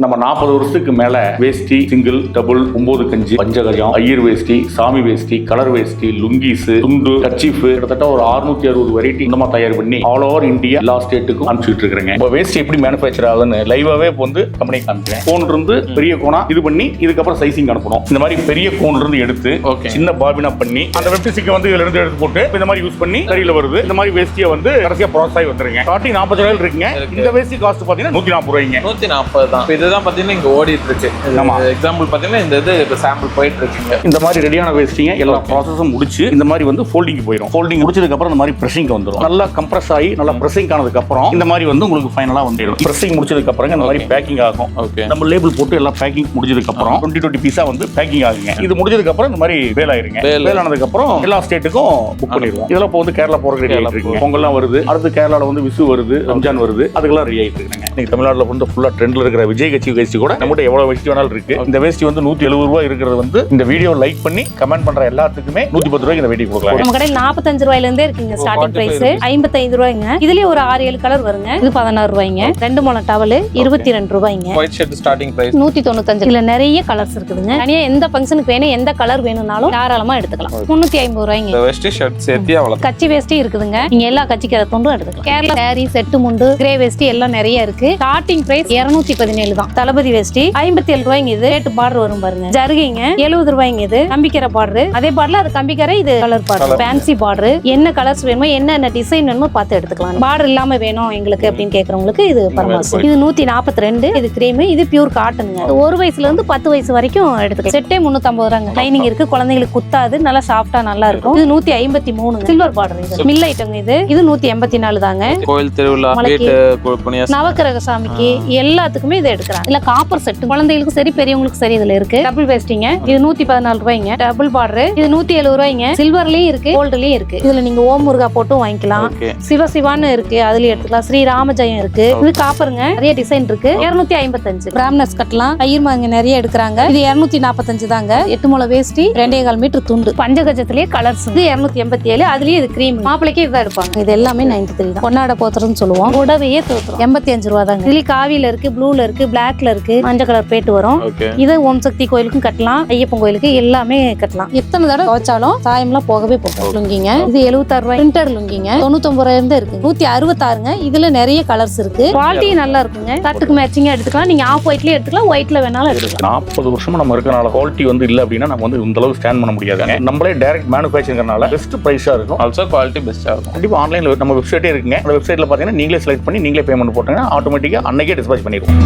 நம்ம 40 வருஷத்துக்கு மேல வேஷ்டி, சிங்கிள், டபுள், 9 கஞ்சி, பஞ்சகஜம், ஐயர் வேஷ்டி, சாமி வேஷ்டி, கலர் வேஷ்டி, லுங்கீஸ், துண்டு, கர்ச்சீஃப் கிட்டத்தட்ட ஒரு 660 வெரைட்டி இந்த தயார் பண்ணி ஆல் ஓவர் இந்தியா எல்லா ஸ்டேட்டுக்கும் அனுப்பிச்சுட்டு இருக்கிறேங்க. இப்போ வேஸ்ட் எப்படி மேனுஃபேக்சர் ஆகுதுன்னு லைவாவே இப்போ வந்து கம்பெனி காமிக்கிறேன். கோன் இருந்து பெரிய கோனா இது பண்ணி இதுக்கப்புறம் சைசிங் அனுப்பணும். இந்த மாதிரி பெரிய கோன்ல இருந்து எடுத்து சின்ன பாபினா பண்ணி அந்த வெப்டிஸ்டிக் வந்து இதுல இருந்து எடுத்து போட்டு இந்த மாதிரி யூஸ் பண்ணி கறியில வருது. இந்த மாதிரி வேஸ்டியை வந்து கடைசியா ப்ராசஸ் ஆகி வந்துருங்க. 40 ரூபாய் இருக்குங்க. இந்த வேஸ்டி காஸ்ட் பாத்தீங்கன்னா 140 ரூபாய்ங்க. 140 தான். இதுதான் பாத்தீங்கன்னா இங்க ஓடிட்டு இருக்கு. எக்ஸாம்பிள் பாத்தீங்கன்னா இந்த இது இப்ப சாம்பிள் போயிட்டு இருக்குங்க. இந்த மாதிரி ரெடியான வேஸ்டிங்க எல்லா ப்ராசஸும் முடிச்சு இந்த மாதிரி வந்து ஃபோல்டிங் போயிடும். ஃபோல்டிங் முடிச்சதுக்கு அப்புறம் இந்த மாதிரி பிரஷிங் வந்துடும். நல்லா கம்ப்ரஸ் ஆகி நல்லா பிரஷிங் ஆனதுக்கு அப்புறம் இந்த மாதிரி வந்து உங்களுக்கு ஃபைனலா வந்துடும். பிரஷிங் முடிச்சதுக்கு அப்புறம் இந்த மாதிரி பேக்கிங் ஆகும். நம்ம லேபிள் போட்டு எல்லாம் பேக்கிங் முடிஞ்சதுக்கு அப்புறம் 20 பீஸா வந்து பேக்கிங் ஆகுங்க. இது முடிஞ்சதுக்கு அப்புறம் இந்த மாதிரி வேல் ஆயிருங்க. வேல் ஆனதுக்கு அப்புறம் எல்லா ஸ்டேட்டுக்கும் புக் பண்ணிடுவோம். இதெல்லாம் இப்போ வந்து கேரளா போற ரெடி ஆயிட்டு இருக்கு. பொங்கல்லாம் வருது, அடுத்து கேரளால வந்து விசு வருது, ரம்ஜான் வருது, அதுக்கெல்லாம் ரெடி ஆயிட்டு இருக்காங்க. இன்னைக்கு தமிழ்நாட்டுல வந்து ஃபுல்லா ட்ரெண்ட்ல இருக்கிற விஜய் கட்சி வேஸ்டி கூட நம்மகிட்ட எவ்வளவு வேஸ்டி வேணாலும் இருக்கு. இந்த வேஸ்டி வந்து 170 ரூபாய் இருக்கிறது வந்து இந்த வீடியோ லைக் பண்ணி கமெண்ட் பண்ற எல்லாத்துக்குமே 110 ரூபாய்க்கு இந்த வேட்டி கொடுக்கலாம். நம்ம கடையில் 45 ரூபாயில இருந்தே இருக்குங்க ஸ்டார்டிங் பிரைஸ். 55 ரூபாய்ங்க. இதுலயே ஒரு 6-7 கலர் வருங்க. இது 16 ரூபாய்ங்க. 2 முழம் டவல் 22 ரூபாய்ங்க. White shirt starting price 195. இதுல நிறைய கலர்ஸ் இருக்குதுங்க. தனியா எந்த ஃபங்க்ஷனுக்கு வேணும் எந்த கலர் வேணும்னாலும் தாராளமா எடுத்துக்கலாம். 350 ரூபாய்ங்க. இந்த வேஷ்டி ஷர்ட் சேர்த்து அவ்வளவு. கச்சி வேஷ்டி இருக்குதுங்க. நீங்க எல்லா கச்சிக்கிற தொண்டும் எடுத்துக்கலாம். கேரளா சாரி, செட்டு முண்டு, கிரே வேஷ்டி எல்லாம் நிறைய இருக்கு. ஸ்டார்டிங் பிரைஸ் 217 தான். தளபதி வேஷ்டி 57 ரூபாய்ங்க. இது ரேட் பார்டர் வரும் பாருங்க. ஜருகைங்க 70 ரூபாய்ங்க. இது கம்பிக்கிற பார்டர். அதே பார்டர்ல அது கம்பிக்கிற இது கலர் பார்டர். Fancy border. என்ன கலர்ஸ் வேணுமோ என்ன டிசைன் வேணுமோ பார்த்து எடுத்துக்கலாம். பார்டர் இல்லாம வேணும் எங்களுக்கு அப்படின்னு கேக்குறவங்களுக்கு இது பரமாசம். இது 142. இது கிரீம். இது பியூர் காட்டனுங்க. 1 வயசுல இருந்து 10 வயசு வரைக்கும் எடுத்துக்கலாம். செட்டே 350 ரூபாங்க. லைனிங் இருக்கு. குழந்தைங்களுக்கு குத்தாது. நல்லா சாஃப்டா நல்லா இருக்கும். இது 153. Silver border. இது மில் ஐட்டங்க. இது 184 தாங்க. கோயில் திருவிழா, நவக்கிரக சாமிக்கு எல்லாத்துக்குமே இதை எடுக்கிறாங்க. இல்ல காப்பர் செட் குழந்தைகளுக்கும் சரி பெரியவங்களுக்கும் சரி இதுல இருக்கு. டபுள் வேஸ்டிங்க. இது 114 ரூபாய்ங்க. Double border. இது 170 ரூபாய்ங்க. சில்வர்லயும் இருக்கு, கோல்டுலயும் இருக்கு. இதுல நீங்க ஓம் முருகா போட்டும் வாங்கிக்கலாம். சிவசிவான்னு இருக்கு, அதுலயும் எடுத்துக்கலாம். ஸ்ரீ ராமஜெயம் இருக்கு. இது காப்பருங்க. நிறைய டிசைன் இருக்கு. 255. பிராம்னஸ் கட்டலாம். ஐயர்மாங்க நிறைய எடுக்கிறாங்க. இது 245 தாங்க. 8 முழ வேஷ்டி, 2.25 மீட்டர் துண்டு. பஞ்சகஜத்திலேயே கலர்ஸ். இது 287. அதுலயே இது கிரீம். மாப்பிளைக்கு இதுதான் எடுப்பாங்க. இது எல்லாமே 93 தான். பொன்னாட போத்துறதுன்னு சொல்லுவோம். உடவையே தோத்துரும். 85 ரூபா தாங்க. இதுல காவில இருக்கு, ப்ளூல இருக்கு, பிளாக்ல இருக்கு, மஞ்சள் கலர் பேட்டு வரும். இது ஓம் சக்தி கோயிலுக்கும் கட்டலாம், ஐயப்பன் கோயிலுக்கு எல்லாமே கட்டலாம். எத்தனை தடவை துவைச்சாலும் சாயம்லாம் போகவே போகும். லுங்கிங்க இது 76 ரூபாய். பிரிண்டட் லுங்கிங்க 99 ரூபாய் இருந்து இருக்கு. 166ங்க. இதுல நிறைய கலர்ஸ் இருக்கு. குவாலிட்டி நல்லா இருக்குங்க. கட்டுக்கு மேட்சிங்கா எடுத்துக்கலாம். நீங்க ஆஃப் ஒயிட்லயே எடுத்துக்கலாம், ஒயிட்ல வேணாலும் எடுத்துக்கலாம். 40 வருஷமா நம்ம இருக்கனால குவாலிட்டி வந்து இல்ல அப்படின்னா நம்ம வந்து இந்த அளவுக்கு ஸ்டாண்ட் பண்ண முடியாது. நம்மளே டைரக்ட் மேனுஃபேக்சரிங்கிறனால பெஸ்ட் பிரைஸா இருக்கும். ஆல்சோ குவாலிட்டி பெஸ்டா இருக்கும். கண்டிப்பா ஆன்லைன்ல நம்ம வெப்சைட்டே இருக்குங்க. அந்த வெப்சைட்ல பாத்தீங்கன்னா நீங்களே செலக்ட் பண்ணி நீங்களே பேமெண்ட் போட்டீங்கன்னா ஆட்டோமேட்டிக்கா அன்னைக்கே டிஸ்பேட்ச் பண்ணிடுவோம்.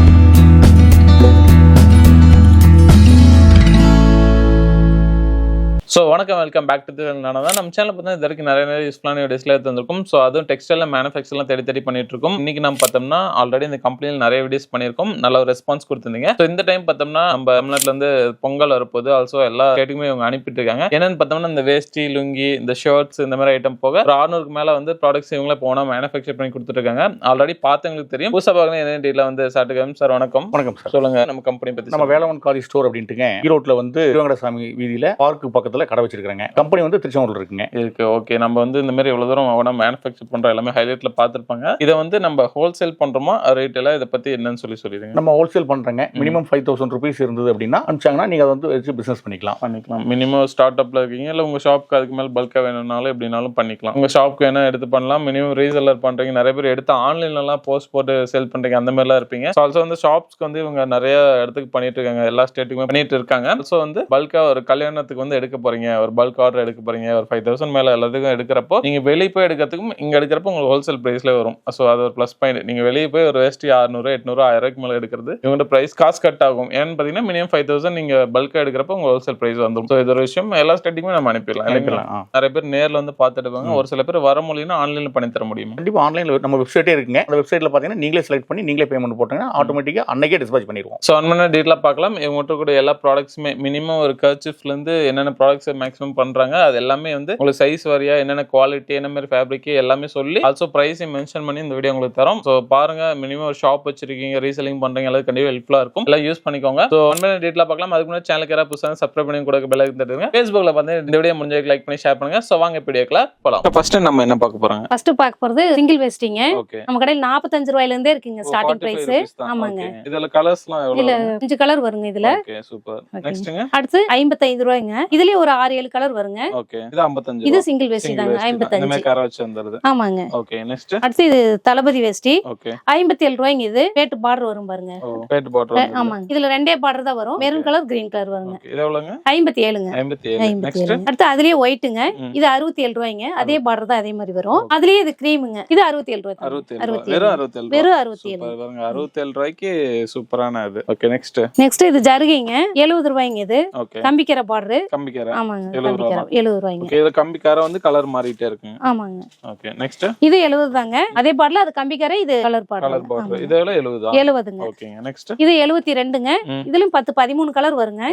ஸோ வணக்கம், வெல்கம் பேக் டு நானா தான். நம்ம சேனல் பார்த்தா இது வரைக்கும் நிறைய யூஸ்ஃபுல்லான வீடியோஸ்ல எடுத்துருக்கும். ஸோ அதுவும் டெக்ஸ்டைல் மேனுஃபேக்சர்லாம் தேடி பண்ணிட்டு இருக்கோம். இன்னைக்கு நம்ம பார்த்தோம்னா ஆல்ரெடி இந்த கம்பெனியில் நிறைய வீடியோஸ் பண்ணியிருக்கோம். நல்ல ஒரு ரெஸ்பான்ஸ் கொடுத்துருந்தீங்க. ஸோ இந்த டைம் பார்த்தோம்னா நம்ம தமிழ்நாட்டில் வந்து பொங்கல் வரப்போது ஆல்சோ எல்லா ஸ்டேட்டுக்குமே இவங்க அனுப்பிட்டு இருக்காங்க. என்னன்னு பார்த்தோம்னா இந்த வேஷ்டி, லுங்கி, இந்த ஷர்ட்ஸ் இந்த மாதிரி ஐட்டம் போக ஒரு 600க்கு மேலே வந்து ப்ராடக்ட்ஸ் இவங்களே போனால் மேனுஃபேக்சர் பண்ணி கொடுத்துருக்காங்க. ஆல்ரெடி பார்த்தவங்களுக்கு தெரியும். புதுசாக பார்க்கணும் என்ன டீட்டில் வந்து சாட்டுக்காம சார் வணக்கம். வணக்கம் சார், சொல்லுங்க நம்ம கம்பெனி பற்றி. நம்ம வேலவன் காதி ஸ்டோர் அப்படின்ட்டுங்க ஈரோட்ல வந்து திருவங்கடசாமி வீதியில பார்க்கு பக்கத்துல கடை வச்சிருக்காங்க. கம்பெனி வந்து திருச்செங்கோடுல இருக்குங்க. இருக்கு. ஓகே, நம்ம வந்து இந்த மாதிரி எவ்வளவு தூரம் அவனா மேனுஃபேக்சர் பண்ற எல்லாமே ஹைலைட்ல பார்த்திருப்பாங்க. இதை வந்து நம்ம ஹோல்சேல் பண்றோமா ரீட்டைலா இதை பத்தி என்னன்னு சொல்லிடுங்க. நம்ம ஹோல்சேல் பண்றோங்க. மினிமம் 5000 ரூபீஸ் இருந்தது அப்படின்னா அனுப்பிச்சாங்கன்னா நீங்க அதை வந்து வச்சு பிசினஸ் பண்ணிக்கலாம். மினிமம் ஸ்டார்ட் அப்ல இருக்கீங்க இல்ல உங்க ஷாப்க்கு அதுக்கு மேல பல்கா வேணும்னாலும் எப்படினாலும் பண்ணிக்கலாம். உங்க ஷாப்க்கு என்ன எடுத்து பண்ணலாம். மினிமம் ரீசெல்லர் பண்றீங்க, நிறைய பேர் எடுத்து ஆன்லைன்ல எல்லாம் போஸ்ட் போட்டு சேல் பண்றீங்க, அந்த மாதிரி எல்லாம் இருப்பீங்க. ஆல்சோ வந்து ஷாப்ஸ்க்கு வந்து இவங்க நிறைய இடத்துக்கு பண்ணிட்டு இருக்காங்க, எல்லா ஸ்டேட்டுக்குமே பண்ணிட்டு இருக்காங்க. ஸோ வந்து பல்கா ஒரு கல்யாணத்துக்கு வந்து எடுக்க போறீங்க, ஒரு பல்க் ஆர்டர் எடுக்க போறீங்க, ஒரு 5000 மேல எல்லாத்துக்கும் எடுக்கிறப்போ நீங்க வெளியே போய் எடுக்கிறதுக்கும் இங்க எடுக்கிறப்போ உங்களுக்கு ஹோல்சேல் பிரைஸ்ல வரும். ஸோ அது ஒரு பிளஸ் பாயிண்ட். நீங்க வெளியே போய் ஒரு வேஸ்டி 600, 800, 1000 மேல எடுக்கிறது இவங்க பிரைஸ் காசு கட் ஆகும். ஏன்னு பாத்தீங்கன்னா மினிமம் 5000 நீங்க பல்கா எடுக்கிறப்போ உங்க ஹோல்சேல் பிரைஸ் வந்துடும். ஸோ இது ஒரு விஷயம் எல்லா ஸ்டேட்டுக்குமே நம்ம அனுப்பிடலாம். நிறைய பேர் நேர்ல வந்து பார்த்து எடுப்பாங்க. ஒரு சில பேர் வர மொழினா ஆன்லைன்ல பண்ணி தர முடியும். கண்டிப்பா ஆன்லைன்ல நம்ம வெப்சைட்டே இருக்குங்க. அந்த வெப்சைட்ல பாத்தீங்கன்னா நீங்களே செலக்ட் பண்ணி நீங்களே பேமெண்ட் போட்டீங்கன்னா ஆட்டோமேட்டிக்கா அன்னைக்கே டிஸ்பேட்ச் பண்ணிடுவோம். ஸோ அன்மன டீட்டெயிலாக பார்க்கலாம். இவங்க கூட எல்லா ப்ராடக்ட்ஸுமே மினிமம் ஒரு கர்ச்சிஃப்ல இருந்து என்னென்ன ப்ராடக்ட்ஸ் மேக்ஸிமம் பண்றாங்க. அது எல்லாமே வந்து உங்களுக்கு சைஸ் வாரியா என்னென்ன குவாலிட்டி என்ன மாதிரி ஃபேப்ரிக் எல்லாமே சொல்லி ஆல்சோ பிரைஸையும் மென்ஷன் பண்ணி இந்த வீடியோ உங்களுக்கு தரோம். ஸோ பாருங்க, மினிமம் ஒரு ஷாப் வச்சிருக்கீங்க, ரீசெல்லிங் பண்றீங்க, எல்லாரும் கண்டிப்பா ஹெல்ப்ஃபுல்லா இருக்கும். எல்லாம் யூஸ் பண்ணிக்கோங்க. ஸோ ஒன் மினிட் டீட்டெயிலா பார்க்கலாம். அதுக்கு முன்னாடி சேனலுக்கு யாராவது புதுசாக சப்ஸ்கிரைப் பண்ணி கூட பெல் ஐக்கன் தட்டுங்க. ஃபேஸ்புக்ல பார்த்து இந்த வீடியோ முடிஞ்ச லைக் பண்ணி ஷேர் பண்ணுங்க. ஸோ வாங்க வீடியோக்குள்ள போலாம். ஃபர்ஸ்ட் நம்ம என்ன பார்க்க போறாங்க? ஃபர்ஸ்ட் பார்க்க போறது சிங்கிள் வேஸ்டிங்க. ஓகே, நம்ம கடையில் 45 ரூபாயில இருந்தே இருக்குங்க ஸ்டார்டிங் பிரைஸ். ஆமாங்க. இதுல கலர்ஸ்லாம் எவ்வளவு? இதுல 5 கலர் வருங்க இதுல. Okay, super. நெக்ஸ்ட்ங்க அடுத்து 55 ரூபாய்ங்க. இதுலயே ஒரு 6-7 கலர் வருங்க. ஓகே, இது 55. இது சிங்கிள் வேஸ்டி தாங்க 55. இந்த மாதிரி கர வச்சு வந்திருது. ஆமாங்க. ஓகே, நெக்ஸ்ட் அடுத்து இது தளபதி வேஸ்டி. ஓகே, 57 ரூபாய்ங்க. இது பேட் பார்டர் வரும் பாருங்க. Pad border. ஆமாங்க. இதுல ரெண்டே பார்டர் தான் வரும். மெரூன் கலர், கிரீன் கலர் வருங்க. இது எவ்வளவுங்க? 57ங்க. 57. நெக்ஸ்ட் அடுத்து அதுலயே ஒயிட்ங்க. இது 67 ரூபாய்ங்க. அதே பார்டர் தான் அதே மாதிரி வரும். அதுலயே இது கிரீமுங்க. இது 67 ரூபாய். 67. வெறும் 67. வெறும் 67. பாருங்க, 67 ரூபாய்க்கு சூப்பரான இது. ஓகே, நெக்ஸ்ட் இது ஜருகைங்க. 70 ரூபாய்ங்க. இது ஓகே, கம்பிக்கர பார்டர். கம்பிக்கர. ஆமாங்க. 70 ரூபாய்ங்க. ஓகே, இது கம்பிக்கர வந்து கலர் மாறிட்டே இருக்குங்க. ஆமாங்க. ஓகே, நெக்ஸ்ட் இது 70 தாங்க. அதே பார்டர்ல அது கம்பிக்கர, இது கலர் கலர் பார்டர். இது எவ்வளவு? 70. 70ங்க. ஓகேங்க, நெக்ஸ்ட் இது 72ங்க. இதுலயும் 10-13 கலர் வருங்க.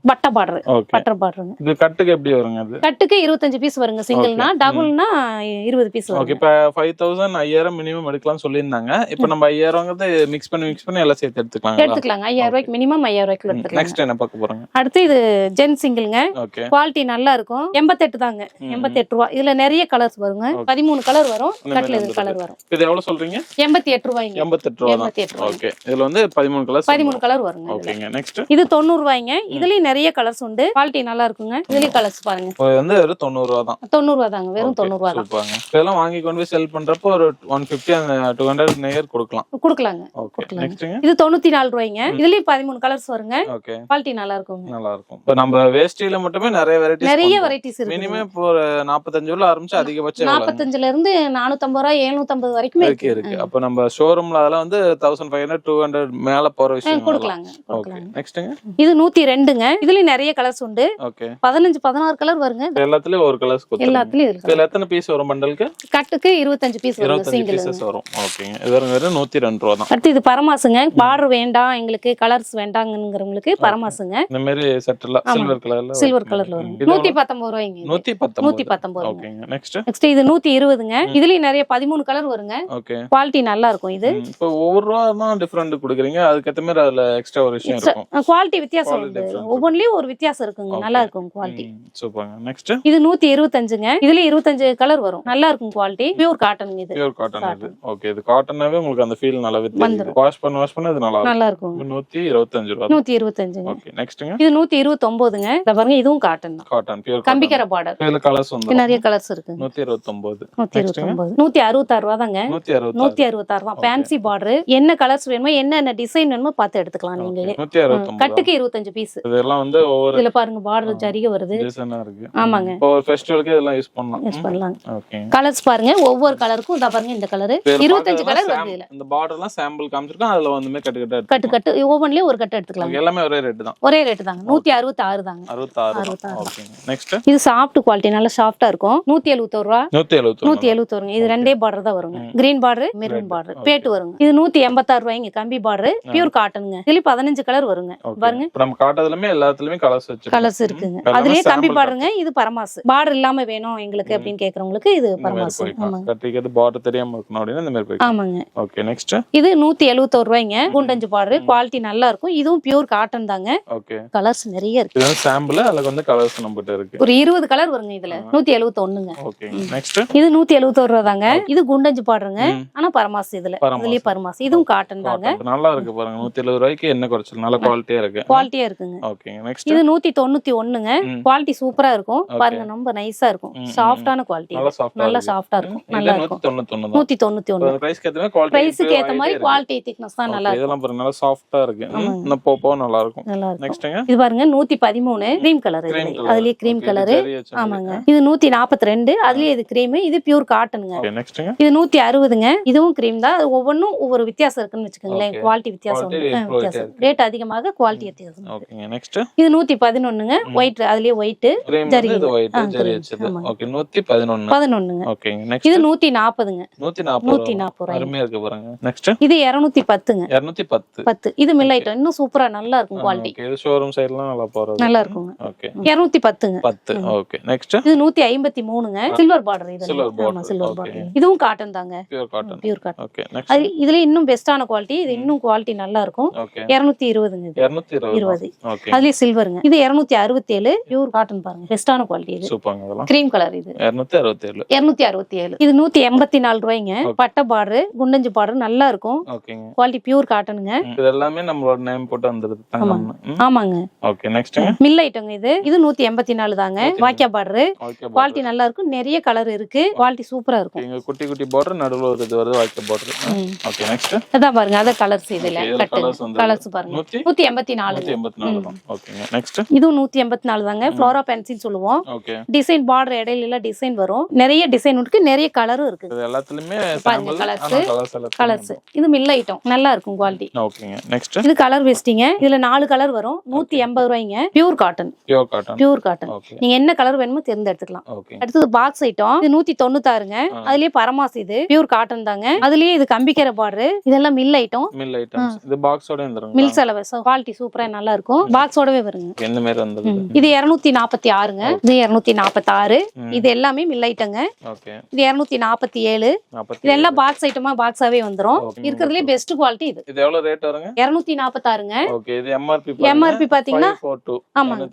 பட்டை பார்டர். Okay, butter பார்டருங்க. இது கட்டுக்கு எப்படி வருங்க? அது கட்டுக்கு 25 பீஸ் வருங்க. சிங்கிள்னா, டபுள்னா 20 பீஸ் வரும். ஓகே, இப்ப 5000 5000 மினிமம் எடுக்கலாம் சொல்லிருந்தாங்க. இப்போ நம்ம 5000ங்கிறது மிக்ஸ் பண்ணி எல்லாம் சேர்த்து எடுத்துக்கலாம். 5000 ரூபாய்க்கு மினிமம் 5000 ரூபாய்க்கு எடுத்துக்கலாம். நெக்ஸ்ட் என்ன பார்க்க போறாங்க? அடுத்து இது ஜென் சிங்கிள்ங்க. ஓகே, குவாலிட்டி நல்லா இருக்கும். 88 தாங்க. 88 ரூபாய். இதுல நிறைய கலர்ஸ் வருங்க. 13 கலர் வரும். கட்ல இது கலர் வரும். இது எவ்வளவு சொல்றீங்க? 88 ரூபாய்ங்க. 88 ரூபாய். ஓகே, இதுல வந்து 13 கலர்ஸ். 13 கலர் வருங்க. ஓகேங்க, நெக்ஸ்ட் இது 90 ரூபாய்ங்க. இதுலயும் நிறைய கலர்ஸ் உண்டு. குவாலிட்டி நல்லா இருக்குங்க. இதுலயும் கலர்ஸ் பாருங்க. இது வந்து வெறும் 90 ரூபாய் தான். 90 ரூபாய் தாங்க. வெறும் 90 ரூபாய் தான். சூப்பர்ங்க. இதெல்லாம் வாங்கி கொண்டு போய் செல் பண்றப்போ ஒரு 150 and 200 நேர் கொடுக்கலாம். கொடுக்கலாங்க. ஓகே, நெக்ஸ்ட்ங்க இது 94 ரூபாய்ங்க. இதுலயும் 13 கலர்ஸ் வருங்க. ஓகே, குவாலிட்டி நல்லா இருக்குங்க. நல்லா இருக்கும். இப்போ நம்ம வேஸ்டில மட்டுமே நிறைய வெரைட்டிஸ் இருக்கு. மினிமம் இப்போ ஒரு 45 ரூபாய் ஆரம்பிச்சு அதிகபட்சம் 45ல இருந்து 450 ரூபாய் 750 வரைக்கும் இருக்கு. அப்ப நம்ம ஷோரூம்ல அதெல்லாம் வந்து 1500 200 மேல போற விஷயம் கொடுக்கலாங்க. ஓகே, நெக்ஸ்ட்ங்க இது 102ங்க. இதுலயும் நிறைய கலர்ஸ் உண்டு. ஓகே, 15-16 கலர் வருங்க. எல்லாத்துலயும் ஒரு கலர்ஸ் கொடுத்து எல்லாத்துலயும் இருக்கு. இதுல எத்தனை பீஸ் வரும் பண்டலுக்கு? கட்டுக்கு 25 பீஸ் வரும். 25 பீசஸ் வரும். ஓகேங்க, இது வெறும் 102 ரூபாய் தான். அடுத்து இது பரமாசுங்க. பார்டர் வேண்டாம் எங்களுக்கு, கலர்ஸ் வேண்டாங்கறவங்களுக்கு பரமாசுங்க. இந்த மாதிரி செட்ல சில்வர் கலர்ல வரும். 119 ரூபாய்ங்க. 119. ஓகேங்க, நெக்ஸ்ட் இது 120ங்க. இதுலயும் நிறைய 13 கலர் வருங்க. ஓகே, குவாலிட்டி நல்லா இருக்கும். இது இப்போ ஒவ்வொரு ரூபா தான் டிஃபரெண்ட் கொடுக்குறீங்க. அதுக்கு ஏத்த மாதிரி அதுல எக்ஸ்ட்ரா ஒரு விஷயம் இருக்கும். குவாலிட்டி வித்தியாசம் உண்டு. ஒவ்வொன்றிலயும் ஒரு வித்தியாசம் இருக்குங்க. நல்லா இருக்கும் குவாலிட்டி. சூப்பர்ங்க, நெக்ஸ்ட் இது 125ங்க. இதுல 25 கலர் வரும். நல்லா இருக்கும் குவாலிட்டி. Pure cotton. இது பியூர் காட்டன். இது ஓகே, இது காட்டனாவே உங்களுக்கு அந்த ஃபீல் நல்லா தெரியும். வாஷ் பண்ண இது நல்லா இருக்கும். 125 ரூபாய். 125ங்க. ஓகே, நெக்ஸ்ட்ங்க இது 129ங்க. இத பாருங்க, இதுவும் காட்டன் தான். காட்டன் பியூர் கம்பிக்கர பார்டர். இதுல கலர்ஸ் வந்து நிறைய கலர்ஸ் இருக்கு. 129. 166 ரூபாய் தாங்க. 166 ரூபாய். Fancy border. என்ன கலர்ஸ் வேணுமோ, என்ன டிசைன் வேணுமோ பார்த்து எடுத்துக்கலாம் நீங்க. 169. கட்டுக்கு 25 பீஸ். இதெல்லாம் வந்து ஒவ்வொரு இதுல பாருங்க பார்டர் ஜரிகை வருது. டிசைனா இருக்கு. ஆமாங்க. ஒரு ஃபெஸ்டிவலுக்கு இதெல்லாம் யூஸ் பண்ணலாம். ஓகே, கலர்ஸ் பாருங்க. ஒவ்வொரு கலருக்கும் இத பாருங்க, இந்த கலர் 25 கலர் வருது. இதுல இந்த பார்டர்லாம் சாம்பிள் காமிச்சிருக்கோம். அதுல வந்துமே கட்டு ஒவ்வொன்லயே ஒரு கட்டு எடுத்துக்கலாம். எல்லாமே ஒரே ரேட் தான். ஒரே ரேட் தாங்க. 166 தாங்க. 66. ஓகே, நெக்ஸ்ட் இது சாஃப்ட் குவாலிட்டி, நல்ல சாஃப்ட்டா இருக்கும். 171 ரூபாய். 171 இது ரெண்டே பார்டர் தான் வருங்க. Green border, maroon border, pad வருங்க. இது 186 ரூபாய்ங்க. கம்பி பார்டர், பியூர் காட்டனுங்க. இதுல 15 கலர் வருங்க. பாருங்க, நம்ம காட்டதுலமே எல்லாத்துலயுமே கலர்ஸ் இருக்குங்க. அதுலயே கம்பி பார்டருங்க. இது பரமாஸ். பார்டர் இல்லாம வேணும் எங்களுக்கு அப்படின்னு கேக்குறவங்களுக்கு இது பரமாஸ். ஆமாங்க. கட்டிக்கிறது பார்டர் தெரியாம இருக்கணும் அப்படினா இந்த மாதிரி போய். ஆமாங்க. ஓகே, நெக்ஸ்ட் இது 171 ரூபாய்ங்க. குண்டஞ்சு பார்டர். குவாலிட்டி நல்லா இருக்கும். இதுவும் பியூர் காட்டன் தாங்க. ஓகே, கலர்ஸ் நிறைய இருக்கு. இது சாம்பிள். அதுல வந்து கலர்ஸ் நம்மகிட்ட இருக்கு. ஒரு 20 கலர் வருங்க இதுல. 171ங்க. ஓகே, நெக்ஸ்ட் இது 171 ரூபாய் தாங்க. இது குண்டஞ்சு பார்டருங்க. ஆனா பரமாஸ். இதுலயே பரமாஸ். இதுவும் காட்டன் தாங்க. நல்லா இருக்கு பாருங்க. 170 ரூபாய்க்கு என்ன குறைச்சல். நல்ல குவாலிட்டியா இருக்குங்க. ஓகே, நெக்ஸ்ட் இது 191ங்க. குவாலிட்டி சூப்பரா இருக்கும். பாருங்க, ரொம்ப நைஸா இருக்கும். சாஃப்ட்டான குவாலிட்டி. நல்லா சாஃப்ட்டா இருக்கும். நல்லா இருக்கும். 191. பிரைஸ்க்கு ஏத்த மாதிரி குவாலிட்டி திக்னஸ் தான் நல்லா இருக்கும். இதெல்லாம் பாருங்க, நல்லா சாஃப்ட்டா இருக்கு. இந்த போப்போ நல்லா இருக்கும். நெக்ஸ்ட்ங்க இது பாருங்க, 113 கிரீம் கலர். அதுலயே கிரீம் கலர். ஆமாங்க. இது 142. அதுலயே இது கிரீம். இது பியூர் காட்டனுங்க. இது 160ங்க. இதுவும் கிரீம் தான். ஒவ்வொன்னும் ஒவ்வொரு வித்தியாசம் இருக்குன்னு வச்சுக்கோங்களேன். குவாலிட்டி வித்தியாசம். ரேட் அதிகமாக குவாலிட்டி வித்தியாசம். ஓகேங்க, நெக்ஸ்ட் இது 111ங்க. ஒயிட். அதுலயே ஒயிட் ஜரி. ஓகே, 111ங்க. ஓகேங்க, நெக்ஸ்ட் இது 140ங்க. 140 அருமையா இருக்கு பாருங்க. நெக்ஸ்ட் இது 210ங்க. 210. இது மில் ஐட்டம். இன்னும் சூப்பரா நல்லா இருக்கும் குவாலிட்டி. ஓகே, இது ஷோரூம் சைடுலாம் நல்லா போறது. நல்லா இருக்குங்க. ஓகே, 210 110ங்க. 10. ஓகே நெக்ஸ்ட் இது 153ங்க. சில்வர் பார்டர் இது. Silver border. ஆமா சில்வர் Okay. பார்டர். இதுவும் காட்டன் தாங்க. Pure cotton. Pure cotton. Okay next அது இதுல இன்னும் பெஸ்டான குவாலிட்டி. இது இன்னும் குவாலிட்டி நல்லா இருக்கும். ஓகே 220ங்க இது. 220. ஓகே அதுலயே சில்வருங்க. இது 267 பியூர் காட்டன் பாருங்க. பெஸ்டான குவாலிட்டி இது. சூப்பர்ங்க இதெல்லாம். கிரீம் கலர் இது. 267. 267. இது 184 ரூபாய்ங்க. பட்டை பார்டர், குண்டஞ்சு பார்டர் நல்லா இருக்கும். ஓகேங்க. குவாலிட்டி பியூர் காட்டனுங்க. இது எல்லாமே நம்மளோட நேம் போட்டு வந்துருது தங்கம்னு. ஆமாங்க. ஓகே நெக்ஸ்ட்ங்க மில் ஐட்டங்க இது. இது 184 தாங்க. வாக்கியா பார்டர். ஓகே குவாலிட்டி நல்லா இருக்கும். நிறைய கலர் இருக்கு. குவாலிட்டி சூப்பரா இருக்கும். இங்க குட்டி குட்டி பார்டர் நடுவுல ஒரு இது வருது வாய்க்க பார்டர். ஓகே நெக்ஸ்ட் அதான் பாருங்க. அத கலர்ஸ் இதுல கட் கலர்ஸ் வந்து கலர்ஸ் பாருங்க. 184. 184 தான். ஓகேங்க நெக்ஸ்ட் இதுவும் 184 தாங்க. ஃப்ளோரா பென்சில் சொல்லுவோம். ஓகே டிசைன் பார்டர் இடையில எல்லாம் டிசைன் வரும். நிறைய டிசைன் இருக்கு. நிறைய கலரும் இருக்கு. இது எல்லாத்துலயுமே பாருங்க சாம்பிள் கலர்ஸ். ஆனா கலர்ஸ் எல்லாம் கலர்ஸ். இது மில் ஐட்டம். நல்லா இருக்கும் குவாலிட்டி. ஓகேங்க நெக்ஸ்ட் இது கலர் வெஸ்டிங்க. இதுல 4 கலர் வரும். 180 ரூபாய்ங்க. Pure cotton. Pure cotton. Pure cotton. Okay நீங்க என்ன கலர் வேணுமோ தேர்ந்தெடுத்துக்கலாம். ஓகே அடுத்தது பாக்ஸ் ஐட்டம். இது 196ங்க. அதுலயே பரமாஸ் இது பியூர் காட்டன் தாங்க. அதுலயே இது கம்பிக்கர பார்டர். இதெல்லாம் மில் ஐட்டம். Mill items. இது பாக்ஸோட வந்துருங்க. மில் செலவு குவாலிட்டி சூப்பரா நல்லா இருக்கும். பாக்ஸோடவே வருங்க. எந்த மாதிரி வந்தது? இது 246ங்க. இது 246. இது எல்லாமே மில் ஐட்டங்க. ஓகே இது 247. 40. இது எல்லாம் பாக்ஸ் ஐட்டமா பாக்ஸாவே வந்துரும். இருக்கிறதுலயே பெஸ்ட் குவாலிட்டி இது. இது எவ்வளவு ரேட் வருங்க? 246ங்க. ஓகே இது எம்ஆர்பி எம்ஆர்பி பாத்தீங்கன்னா 542. ஆமாங்க.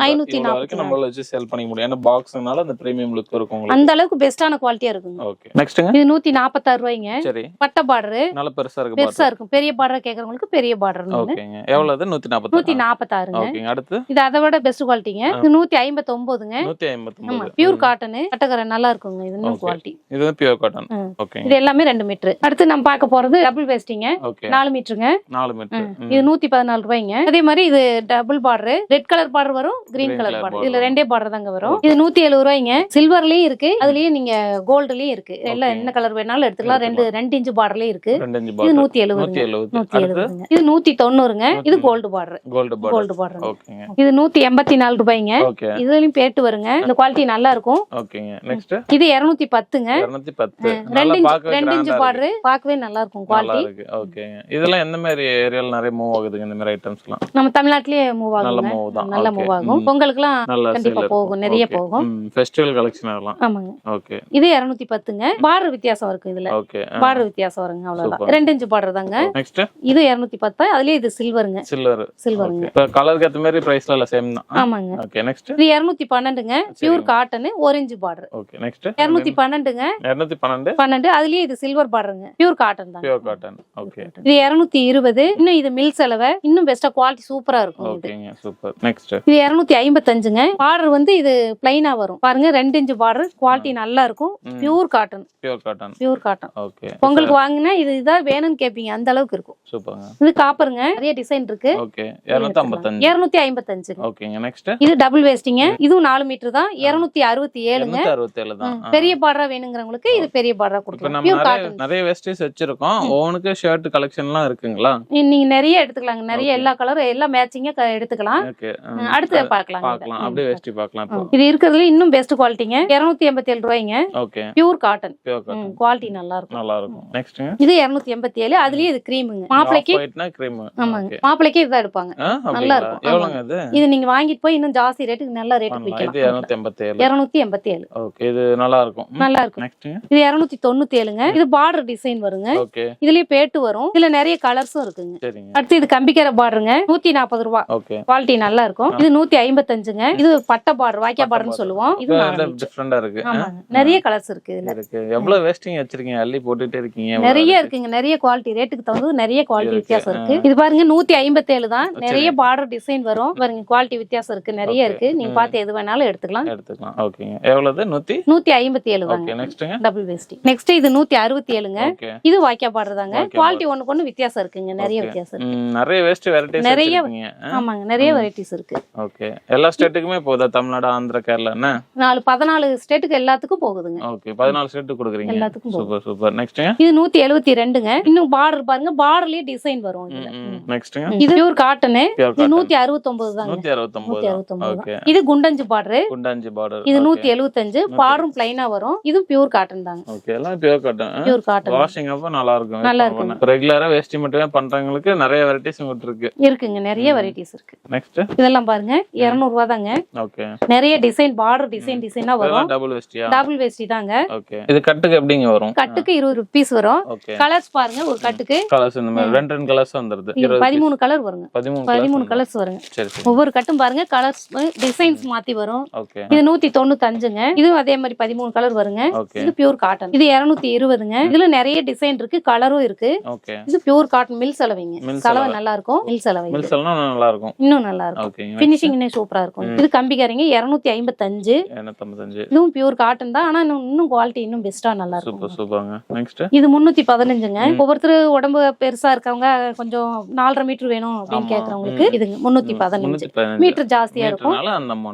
542 இவ்வளவு வரைக்கும் நம்மளால வச்சு சேல் பண்ணிக்க முடியும். ஏன்னா பாக்ஸ்னால அந்த பிரீமியம் லுக் இருக்கும் உங்களுக்கு. அந்த அளவுக்கு பெஸ்டான குவாலிட்டியா இருக்குங்க. ஓகே நெக்ஸ்ட்ங்க இது 146 ரூபாய்ங்க. சரி பட்டை பார்டர் நல்ல பெருசா இருக்கு பெருசா இருக்கும். பெரிய பார்டர் கேக்குறவங்களுக்கு பெரிய பார்டர். ஓகேங்க எவ்வளவு? 146. 146ங்க. ஓகேங்க அடுத்து இது அதை விட பெஸ்ட் குவாலிட்டிங்க. இது 159ங்க. 159. Pure cotton. கட்டகரை நல்லா இருக்குங்க. இது இன்னும் குவாலிட்டி. இது பியூர் காட்டன். ஓகேங்க இது எல்லாமே 2 மீட்டர். அடுத்து நம்ம பார்க்க போறது டபுள் வேஸ்டிங்க. ஓகே 4 மீட்டருங்க. 4 மீட்டர். இது 114 ரூபாய்ங்க. அதே மாதிரி இது double border. Red colour border வரும். Green colour border. இதுல 2 பார்டர் தாங்க வரும். இது 170 ரூபாய்ங்க. சில்வர்லயும் இருக்கு. அதுலயே நீங்க கோல்டுலயும் இருக்கு. எல்லாம் என்ன கலர் வேணாலும் எடுத்துக்கலாம். 2 இன்ச் பார்டர்லயும் இருக்கு. 2 இன்ச் இது பார்டர். 170. 170. இது 190ங்க. இது gold border. Gold border. Gold border. ஓகேங்க இது 184 ரூபாய்ங்க. ஓகே இதுலயும் பேட்டு வருங்க. இந்த குவாலிட்டி நல்லா இருக்கும். ஓகேங்க நெக்ஸ்ட் இது 210ங்க. 210. 2 இன்ச் பார்டர். பார்க்கவே நல்லா இருக்கும் குவாலிட்டி. இருக்கு. ஓகேங்க இதெல்லாம் எந்த மாதிரி ஏரியால நிறைய மூவ் ஆகுதுங்க இந்த மாதிரி ஐட்டம்ஸ்லாம்? நம்ம தமிழ்நாட்டிலேயே மூவ் நல்ல ஆகும். மூவ் தான். நல்ல மூவ் ஆகும். பொங்கலுக்குலாம் நல்ல கண்டிப்பா போகும். நிறைய போகும். ஃபெஸ்டிவல் கலெக்ஷன் ஆகலாம். ஆமாங்க. ஓகே இது 210ங்க. பார்டர் வித்தியாசம் இருக்கு இதுல. ஓகே பார்டர் வித்தியாசம் வருங்க அவ்வளவுதான். 2 இன்ச் பார்டர் தாங்க. நெக்ஸ்ட் இது 210. அதுலயே இது சில்வருங்க. சில்வர். சில்வருங்க. இப்ப கலருக்கு ஏத்த மாதிரி பிரைஸ்ல எல்லாம் சேம் தான். ஆமாங்க. ஓகே நெக்ஸ்ட் இது 212ங்க. Pure cotton. Orange border. Okay next 212ங்க. 212. 12. அதுலயே இது சில்வர் பார்டருங்க. பியூர் காட்டன் தான். Pure cotton. ஓகே இது 220. இன்னும் இது மில் செலவை இன்னும் பெஸ்டா குவாலிட்டி சூப்பரா இருக்கும். இது ஓகேங்க சூப்பர். நெக்ஸ்ட் இது 255ங்க. பார்டர் வந்து இது பிளைனா வரும். பாருங்க 2 இன்ச் பார்டர். குவாலிட்டி நல்லா இருக்கும். Pure cotton. Pure cotton. Pure cotton. Okay உங்களுக்கு வாங்கினா இது இதான் வேணும்னு கேப்பீங்க. அந்த அளவுக்கு இருக்கும். சூப்பர்ங்க. இது காப்பருங்க. நிறைய டிசைன் இருக்கு. ஓகே 255. 255ங்க. ஓகேங்க நெக்ஸ்ட் இது டபுள் வேஸ்டிங்க. இதுவும் 4 மீட்டர் தான். 267ங்க. 267 தான். பெரிய பார்டரா வேணுங்கிறவங்களுக்கு இது பெரிய பார்டரா இப்ப கொடுக்கலாம். நம்ம பியூர் நிறைய காட்டன். நிறைய வெஸ்டீஸ் வச்சிருக்கோம். ஒவ்வொன்றுக்கு ஷர்ட் கலெக்ஷன்லாம் இருக்குங்களா? நீங்க நிறைய எடுத்துக்கலாங்க. நிறைய எல்லா கலரும் எல்லாம் மேட்சிங்கா எடுத்துக்கலாம். ஓகே அடுத்து பார்க்கலாம். பார்க்கலாம். அப்படியே வெஸ்டி பார்க்கலாம் இப்போ. இது இருக்கிறதுல இன்னும் பெஸ்ட் குவாலிட்டிங்க. 287 ரூபாய்ங்க. Okay pure cotton. Pure cotton. Quality நல்லா இருக்கும். நல்லா இருக்கும். நெக்ஸ்ட்ங்க இது 287. அதுலயே இது கிரீமுங்க. மாப்பிளைக்கு ஒயிட்னா கிரீம். ஆமாங்க. மாப்பிளைக்கு இதுதான் எடுப்பாங்க. நல்லா இருக்கும். எவ்வளவுங்க இது? இது நீங்க வாங்கிட்டு போய் இன்னும் ஜாஸ்தி ரேட்டுக்கு நல்ல ரேட்டுக்கு இது விக்கலாம். 287. 287. ஓகே இது நல்லா இருக்கும். நல்லா இருக்கும். நெக்ஸ்ட்ங்க இது 297ங்க. இது பார்டர் டிசைன் வருங்க. ஓகே இதுலயே பேட்டு வரும். இதுல நிறைய கலர்ஸும் இருக்குங்க. சரிங்க. அடுத்து இது கம்பிக்கர பார்டருங்க. 140 ரூபாய். ஓகே குவாலிட்டி நல்லா இருக்கும். இது 155ங்க. இது பட்டை பார்டர், வாக்கியா பார்டர்னு சொல்லுவோம். இது டிஃபரெண்டா இருக்கு. ஆமாங்க. நிறைய கலர்ஸ் இருக்கு இதுல. இருக்கு. எவ்வளவு வேஸ்டிங் வச்சிருக்கீங்க? அள்ளி போட்டுட்டே இருக்கீங்க. நிறைய இருக்குங்க. நிறைய குவாலிட்டி ரேட்டுக்கு தகுந்தது நிறைய குவாலிட்டி வித்தியாசம் இருக்கு. இது பாருங்க 157 தான். நிறைய பார்டர் டிசைன் வரும். பாருங்க குவாலிட்டி வித்தியாசம் இருக்கு. நிறைய இருக்கு. நீங்க பார்த்து எது வேணாலும் எடுத்துக்கலாம். ஓகேங்க. எவ்வளவு? 157 தாங்க. ஓகே நெக்ஸ்ட்ங்க டபுள் வேஸ்டி. நெக்ஸ்ட் இது 167ங்க. ஓகே இது வாக்கியா பார்டர் தாங்க. குவாலிட்டி ஒண்ணுக்கு ஒண்ணு வித்தியாசம் இருக்குங்க. நிறைய வித்தியாசம் இருக்கு. நிறைய வேஸ்ட் வெரைட்டிஸ் நிறைய வச்சிருக்கீங்க. ஆமாங்க. நிறைய வெரைட்டிஸ் இருக்கு. ஓகே எல்லா ஸ்டேட்டுக்குமே போகுதா? தமிழ்நாடு, ஆந்திரா, கேரளா என்ன? 14 ஸ்டேட்டுக்கு எல்லாத்துக்கும் போகுதுங்க. ஓகே 14 ஸ்டேட் கொடுக்குறீங்க. எல்லாத்துக்கும் போகுது. Super super. நெக்ஸ்ட்ங்க இது 172ங்க. இன்னும் பார்டர் பாருங்க. பார்டர்லயே டிசைன் வரும் இதுல. நெக்ஸ்ட்ங்க இது பியூர் காட்டன். பியூர் இது காட்டன். 169 தாங்க. 169. ஓகே இது குண்டஞ்சு பார்டர். குண்டாஞ்சி பார்டர். இது 175. பார்டரும் பிளைனா வரும். இது பியூர் காட்டன் தாங்க. ஓகே எல்லாம் pure cotton. Pure cotton. Washing அப்ப நல்லா இருக்கும். நல்லா இருக்கும். ரெகுலரா வேஸ்டி மட்டுமே பண்றவங்களுக்கு நிறைய வெரைட்டிஸ் இருக்கு. இருக்குங்க. நிறைய வெரைட்டிஸ் இருக்கு. நெக்ஸ்ட் இதெல்லாம் பாருங்க 200 ரூபாய் தாங்க. ஓகே. நிறைய டிசைன் பார்டர் டிசைனா வரும். டபுள் வெஸ்டியா? டபுள் வேஷ்டி தாங்க. ஓகே. இது கட்டுக்கு எப்படிங்க வரும்? கட்டுக்கு 20 பீஸ் வரும். ஓகே. கலர்ஸ் பாருங்க, ஒரு கட்டுக்கு கலர்ஸ் இந்த மாதிரி ரெண்டு கலர்ஸ் வந்துருது. 13 கலர் வருங்க. 13 கலர்ஸ் வருங்க. சரி சரி. ஒவ்வொரு கட்டும் பாருங்க கலர்ஸ் டிசைன்ஸ் மாத்தி வரும். ஓகே. இது 195ங்க. இதுவும் அதே மாதிரி 13 கலர் வருங்க. ஓகே. இது பியூர் காட்டன். இது 220ங்க. இதுல நிறைய டிசைன் இருக்கு, கலரும் இருக்கு. ஓகே. இது பியூர் காட்டன் மில் சலவைங்க. சலவை நல்லா இருக்கும். மில் சலவை. மில் சலவை நல்லா இருக்கும். இன்னும் நல்லா இருக்கும். ஓகே. ஃபினிஷிங் இன்னும் சூப்பரா இருக்கும். இது கம்பிக்காரங்க 255. 255. இதுவும் பியூர் காட்டன் தான், ஆனா இன்னும் குவாலிட்டி இன்னும் பெஸ்டா நல்லா இருக்கும். சூப்பர் சூப்பர்ங்க. நெக்ஸ்ட் இது 315ங்க. ஒவ்வொருத்தர் உடம்பு பெருசா இருக்கவங்க கொஞ்சம் 4.5 மீட்டர் வேணும் அப்படின்னு கேக்குறவங்களுக்கு இதுங்க 315 மீட்டர் ஜாஸ்தியா இருக்கும்.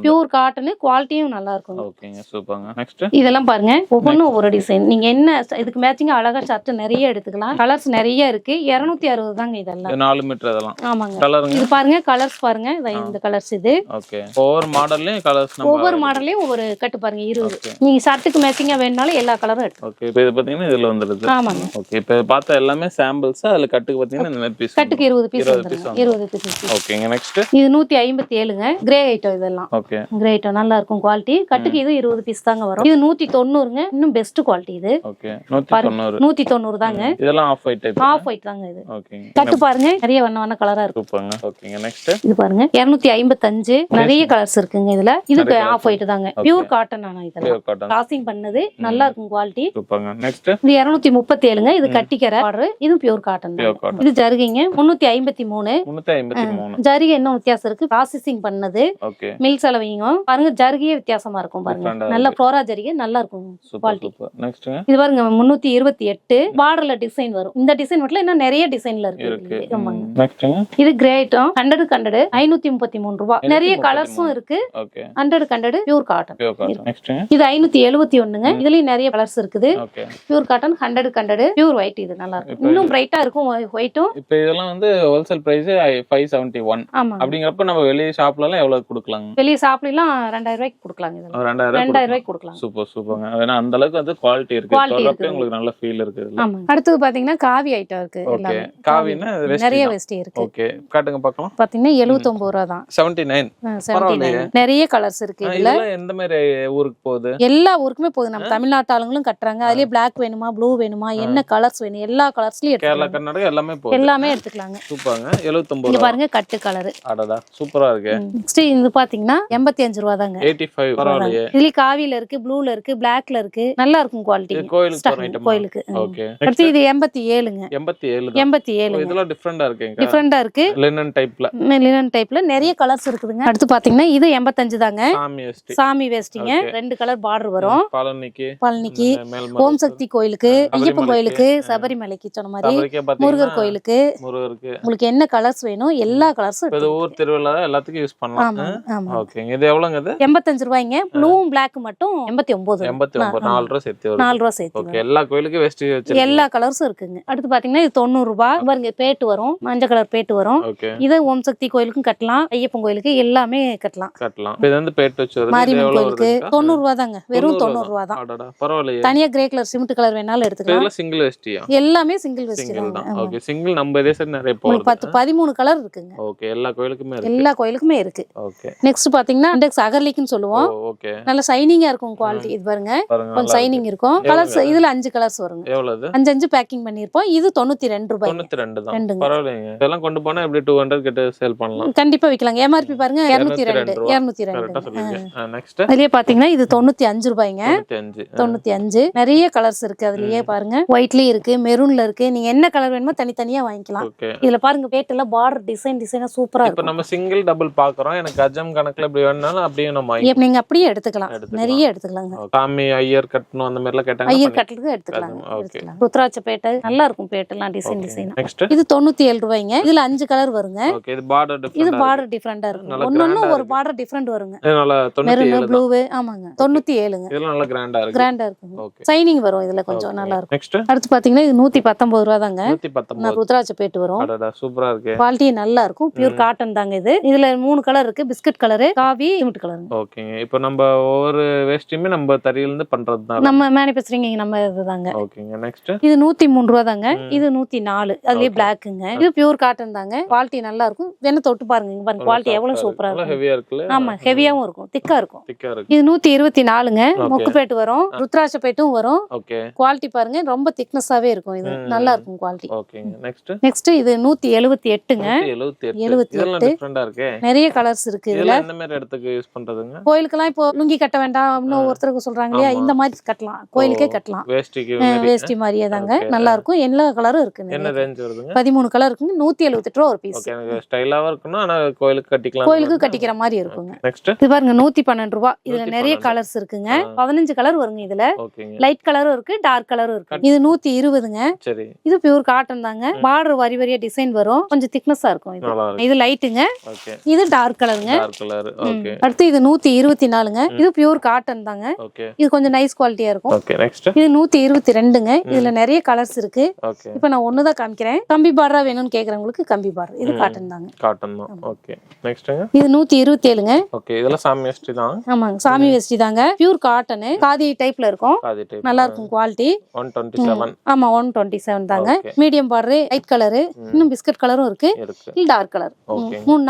பியூர் காட்டன் குவாலிட்டியும் நல்லா இருக்கும். ஓகேங்க. சூப்பர்ங்க. நெக்ஸ்ட் இதெல்லாம் பாருங்க, ஒவ்வொன்றும் ஒவ்வொரு டிசைன். நீங்க என்ன இதுக்கு மேட்சிங்கா அழகா ஷர்ட் நிறைய எடுத்துக்கலாம். கலர்ஸ் நிறைய இருக்கு. 260 தாங்க இதெல்லாம். 4 மீட்டர் இதெல்லாம். ஆமாங்க. கலருங்க. இது பாருங்க கலர்ஸ் பாருங்க, இந்த கலர்ஸ் இது. ஓகே. ஒவ்வொரு மாடல்லயும் கலர்ஸ் ஒவ்வொரு மாடல்லயும் ஒவ்வொரு கட்டு பாருங்க 20. நீங்க ஷர்ட்டுக்கு மேட்சிங்கா வேணும்னாலும் எல்லா கலரும் எடுத்து. ஓகே. இப்போ இது பாத்தீங்கன்னா இதுல வந்துருது. ஆமாங்க. ஓகே. இப்போ பார்த்த எல்லாமே சாம்பிள்ஸ். அதுல கட்டுக்கு பாத்தீங்கன்னா இந்த பீஸ். கட்டுக்கு 20 பீஸ் வந்துரும். 20 பீஸ். ஓகேங்க. நெக்ஸ்ட் இது 157ங்க. கிரே ஐட்டம் இதெல்லாம். ஓகே. கிரே ஐட்டம் நல்லா இருக்கும் குவாலிட்டி. கட்டுக்கு இது 20 பீஸ் தாங்க வரும். இது 190ங்க. இன்னும் பெஸ்ட் குவாலிட்டி இது. ஓகே. 190. 190 தாங்க. இதெல்லாம் off white type. Off white தாங்க இது. ஓகேங்க. கட்டு பாருங்க நிறைய வண்ண கலரா இருக்கு. சூப்பர்ங்க. ஓகேங்க. நெக்ஸ்ட் இது பாருங்க 255. நிறைய கலர்ஸ் இருக்குங்க இதுல. இது ஆஃப் ஒயிட் தாங்க. பியூர் காட்டன் ஆனா இதெல்லாம். Pure cotton. கிராசிங் பண்ணது நல்லா இருக்கும் குவாலிட்டி. சூப்பர்ங்க. நெக்ஸ்ட் இது 237ங்க. இது கட்டிக்கற பார்டர். இது பியூர் காட்டன். இது ஜரிகைங்க 353. 353. ஜரிகை என்ன வித்தியாசம் இருக்கு, ப்ராசஸிங் பண்ணது. ஓகே. மில் சலவைங்க பாருங்க, ஜரிகையே வித்தியாசமா இருக்கும் பாருங்க. நல்ல ஃப்ளோரா ஜரிகை நல்லா இருக்கும் குவாலிட்டி. நெக்ஸ்ட்ங்க இது பாருங்க 328. பார்டர்ல டிசைன் வரும். இந்த டிசைன் மட்டும் இன்னும் நிறைய டிசைன்ல இருக்கு. ஆமாங்க. நெக்ஸ்ட்ங்க இது கிரே ஐட்டம் 100 533 ரூபாய். நிறைய கலர்ஸும் இருக்கு. Okay. 100 pure cotton. Pure cotton. நெக்ஸ்ட்ங்க இது 571ங்க. இதுலயும் நிறைய கலர்ஸ் இருக்குது. Okay. Pure cotton 100 pure white. இது நல்லா இருக்கும். இன்னும் பிரைட்டா இருக்கும் ஒயிட்டும். இப்போ இதெல்லாம் வந்து ஹோல்சேல் பிரைஸ் 571. ஆமா. அப்படிங்கறப்ப நம்ம வெளிய ஷாப்ல எல்லாம் எவ்வளவு கொடுக்கலாங்க? வெளிய ஷாப்ல எல்லாம் 2000 ரூபாய்க்கு கொடுக்கலாம். இதெல்லாம் 2000 ரூபாய்க்கு கொடுக்கலாம். சூப்பர் சூப்பர்ங்க. ஏன்னா அந்த அளவுக்கு வந்து குவாலிட்டி இருக்கு. தொடர்ந்து உங்களுக்கு நல்ல ஃபீல் இருக்கு இதுல. ஆமா. அடுத்து பாத்தீங்கன்னா காவி ஐட்டம் இருக்கு. ஓகே. காவினா நிறைய வெஸ்டி இருக்கு. ஓகே. காட்டுங்க பார்க்கலாம். பாத்தீங்கன்னா 79 ரூபாய் தான். 79. 79. நிறைய கலர்ஸ் இருக்கு இதுல. இதெல்லாம் எந்த மாதிரி ஊருக்கு போகுது? எல்லா ஊருக்குமே போகுது. நம்ம தமிழ்நாட்டு ஆளுங்களும் கட்டுறாங்க. அதுலயே Black வேணுமா, ப்ளூ வேணுமா, என்ன கலர்ஸ் வேணும் எல்லா கலர்ஸ்லயும் கேரளா எடுத்துக்கலாம். கர்நாடகா எல்லாமே போகுது. எல்லாமே எடுத்துக்கலாங்க. சூப்பர்ங்க. 79 இங்க பாருங்க கட்டு கலர். அடடா சூப்பரா இருக்கு. நெக்ஸ்ட் இது பாத்தீங்கன்னா 85 ரூபாய் தாங்க. 85. பரவாயில்லையே. இதுல காவில இருக்கு, ப்ளூல இருக்கு, Blackல இருக்கு. நல்லா இருக்கும் குவாலிட்டி. கோயிலுக்கு. ஓகே. அடுத்து இது 87ங்க. 87. 87. இதெல்லாம் டிஃபரெண்டா இருக்குங்க. டிஃபரெண்டா இருக்கு. லினன் டைப்ல. லினன் டைப்ல நிறைய கலர்ஸ் இருக்குதுங்க. அடுத்து பாத்தீங்கன்னா இது 85 தாங்க. சாமி வெஸ்டி. சாமி வெஸ்டிங்க. 2 கலர் பார்டர் வரும். பழனிக்கு, ஓம் சக்தி கோயிலுக்கு, ஐயப்பன் கோயிலுக்கு, சபரிமலைக்கு சொன்ன மாதிரி, முருகர் கோயிலுக்கு, உங்களுக்கு என்ன கலர்ஸ் வேணும் எல்லா கலர்ஸும் இது ஊர் திருவிழா எல்லாத்துக்கும் யூஸ் பண்ணலாம். ஓகே. இது எவ்வளவுங்க இது? 85 ரூபாய்ங்க. ப்ளூவும் Black மட்டும் 89. 89. 4 ரூபாய் சேர்த்து வரும். 4 ரூபாய் சேர்த்து. ஓகே. எல்லா கோயிலுக்கும் வெஸ்டி வச்சிருக்கீங்க. எல்லா கலர்ஸும் இருக்குங்க. அடுத்து பாத்தீங்கன்னா இது 90 ரூபாய். பாருங்க பேட்டு வரும். மஞ்சள் கலர் பேட்டு வரும். ஓகே. இது ஓம் சக்தி கோயிலுக்கும் கட்டலாம், ஐயப்பன் கோயிலுக்கு எல்லாமே கட்டலாம். இது வந்து பேட்டு வச்சு வருது. மாரியம்மன் கோயிலுக்கு 90 ரூபாய் தாங்க. வெறும் 90 ரூபாய் தான். அடடா பரவாயில்லையே. தனியா கிரே கலர் சிமெண்ட் கலர் வேணாலும் எடுத்துக்கலாம். இதெல்லாம் சிங்கிள் வெஸ்டியா? எல்லாமே சிங்கிள் வெஸ்டி தான். ஓகே. சிங்கிள் நம்ம இதே சைடு நிறைய போகுது. உங்களுக்கு 13 கலர் இருக்குங்க. ஓகே. எல்லா கோயிலுக்குமே இருக்கு. எல்லா கோயிலுக்குமே இருக்கு. ஓகே. நெக்ஸ்ட் பாத்தீங்கன்னா இண்டெக்ஸ் அகர்லிக்னு சொல்லுவோம். ஓகே. நல்ல ஷைனிங்கா இருக்கும் குவாலிட்டி. இது பாருங்க கொஞ்சம் ஷைனிங் இருக்கும். கலர்ஸ் இதுல 5 கலர்ஸ் வருங்க. எவ்வளவு? 5 பேக்கிங் பண்ணிருப்போம். இது 92 ரூபாய். 92 தான். பரவாயில்லைங்க. இதெல்லாம் கொண்டு போனா எப்படி 200 கிட்ட சேல் பண்ணலாம். கண்டிப்பா விக்கலாம். MRP பாருங்க 202. 202. கரெக்ட்டா சொல்லுங்க. நெக்ஸ்ட் அதுலயே பாத்தீங்கன்னா இது 95 ரூபாய்ங்க. 95. 95. நிறைய கலர்ஸ் இருக்கு. அதுலயே பாருங்க ஒயிட்லயே இருக்கு, மெரூன்ல இருக்கு. நீங்க என்ன கலர் வேணுமோ தனித்தனியா வாங்கிக்கலாம். இதுல பாருங்க பேட்டெல்லாம் பார்டர் டிசைனா சூப்பரா இருக்கு. இப்போ நம்ம சிங்கிள் டபுள் பாக்குறோம். எனக்கு கஜம் கணக்குல இப்படி வேணும்னாலும் அப்படியே நம்ம நீங்க அப்படியே எடுத்துக்கலாம். நிறைய எடுத்துக்கலாங்க. சாமி ஐயர் கட்டணும் அந்த மாதிரி எல்லாம் கேட்டாங்க. ஐயர் கட்டலுக்கு எடுத்துக்கலாம். ருத்ராட்ச பேட்டை நல்லா இருக்கும். பேட்டெல்லாம் டிசைனா. நெக்ஸ்ட் இது 97 ரூபாய்ங்க. இதுல 5 கலர் வருங்க. ஓகே. இது பார்டர் டிஃபரண்ட். இது பார்டர் டிஃபரண்டா இருக்கு. ஒவ்வொன்னு ஒரு பார்டர் டிஃபரண்ட் வருங்க. இதனால 97 மெரூன் ப்ளூ. ஆமாங்க 97ங்க. இதெல்லாம் நல்லா கிராண்டா இருக்கு. கிராண்டா இருக்கு. ஓகே. ஷைனிங் வரும் இதுல கொஞ்சம் நல்லா இருக்கும். நெக்ஸ்ட் அடுத்து பாத்தீங்கன்னா இது 119 ரூபாய் தாங்க. 119. ருத்ராட்ச பேட்டு வரும். அடடா சூப்பரா இருக்கு. குவாலிட்டி நல்லா இருக்கும். பியூர் காட்டன் தாங்க இது. இதுல 3 கலர் இருக்கு. பிஸ்கட் கலர், காவி, சிமெண்ட் கலர். ஓகேங்க. இப்போ நம்ம ஒவ்வொரு வேஸ்டியுமே நம்ம தறியில இருந்து பண்றது தான். நம்ம மேனுஃபேக்சரிங் நம்ம இதுதாங்க. ஓகேங்க. நெக்ஸ்ட் இது 103 ரூபாய் தாங்க. இது 104. அதுலயே Blackங்க. இது பியூர் காட்டன் தாங்க. குவாலிட்டி நல்லா இருக்கும். வேணா தொட்டு பாருங்க. இங்க பாருங்க குவாலிட்டி எவ்வளவு சூப்பரா இருக்கு. ஹெவியா இருக்குல்ல? ஆமா ஹெவியாவும் இருக்கும், திக்கா இருக்கும். திக்கா இருக்கு. இது 124ங்க. மொக்கு பேட்டு வரும், ருத்ராட்ச பேட்டும் வரும். ஓகே. குவாலிட்டி பாருங்க, ரொம்ப திக்னஸாவே இருக்கும். இது நல்லா இருக்கும் குவாலிட்டி. ஓகேங்க. நெக்ஸ்ட் இது 178ங்க. 178. இதெல்லாம் டிஃபரண்டா இருக்கே. நிறைய கலர்ஸ் இருக்கு இதுல. இதெல்லாம் என்ன மாதிரி இடத்துக்கு யூஸ் பண்றதுங்க? கோயிலுக்கெல்லாம் இப்போ லுங்கி கட்ட வேண்டாம் இன்னும் ஒருத்தருக்கு சொல்றாங்க இல்லையா, இந்த மாதிரி கட்டலாம், கோயிலுக்கே கட்டலாம். வேஷ்டிக்கு வேஷ்டி மாதிரியே தாங்க, நல்லா இருக்கும். எல்லா கலரும் இருக்கு. என்ன ரேஞ்ச் வருதுங்க? 13 கலர் இருக்குங்க. 178 ரூபா ஒரு பீஸ். ஓகே. எனக்கு ஸ்டைலாவா இருக்கணும், ஆனா கோயிலுக்கு கட்டிக்கலாம். கோயிலுக்கு கட்டிக்கிற மாதிரி இருக்குங்க. நெக்ஸ்ட் இது பாருங்க 112 ரூபா. இதுல நிறைய கலர்ஸ் இருக்குங்க. 15 கலர் வருங்க இதுல. ஓகேங்க. லைட் கலரும் இருக்கு, டார்க் கலரும் இருக்கு. இது 120ங்க. சரி. இது பியூர் காட்டன் தாங்க. பார்டர் வரி வரியா டிசைன் வரும், கொஞ்சம் திக்னஸா இருக்கும். இது லைட்டுங்க. ஓகே. இது டார்க் கலருங்க. Dark colour. ஓகே. அடுத்து இது 124ங்க. இது பியூர் காட்டன் தாங்க. ஓகே. இது கொஞ்சம் நைஸ் குவாலிட்டியா இருக்கும். ஓகே. நெக்ஸ்ட் இது 122ங்க. இதுல நிறைய கலர்ஸ் இருக்கு. ஓகே. இப்போ நான் ஒன்னு தான் காமிக்கிறேன். கம்பி பார்டரா வேணும்னு கேக்குறவங்களுக்கு கம்பி பார்டர். இது காட்டன் தாங்க. காட்டன் தான். ஓகே. நெக்ஸ்ட்ங்க இது 127ங்க. ஓகே. இதெல்லாம் சாமி வேஷ்டி தான். ஆமாங்க, சாமி வேஷ்டி தாங்க. பியூர் காட்டன், காதி டைப்ல இருக்கும். காதி டைப். நல்லா இருக்கும் குவாலிட்டி. 127. ஆமா 127 தாங்க. மீடியம் பார்டர், லைட் கலர், இன்னும் பிஸ்கட் கலரும் இருக்கு. இது டார்க் கலர்.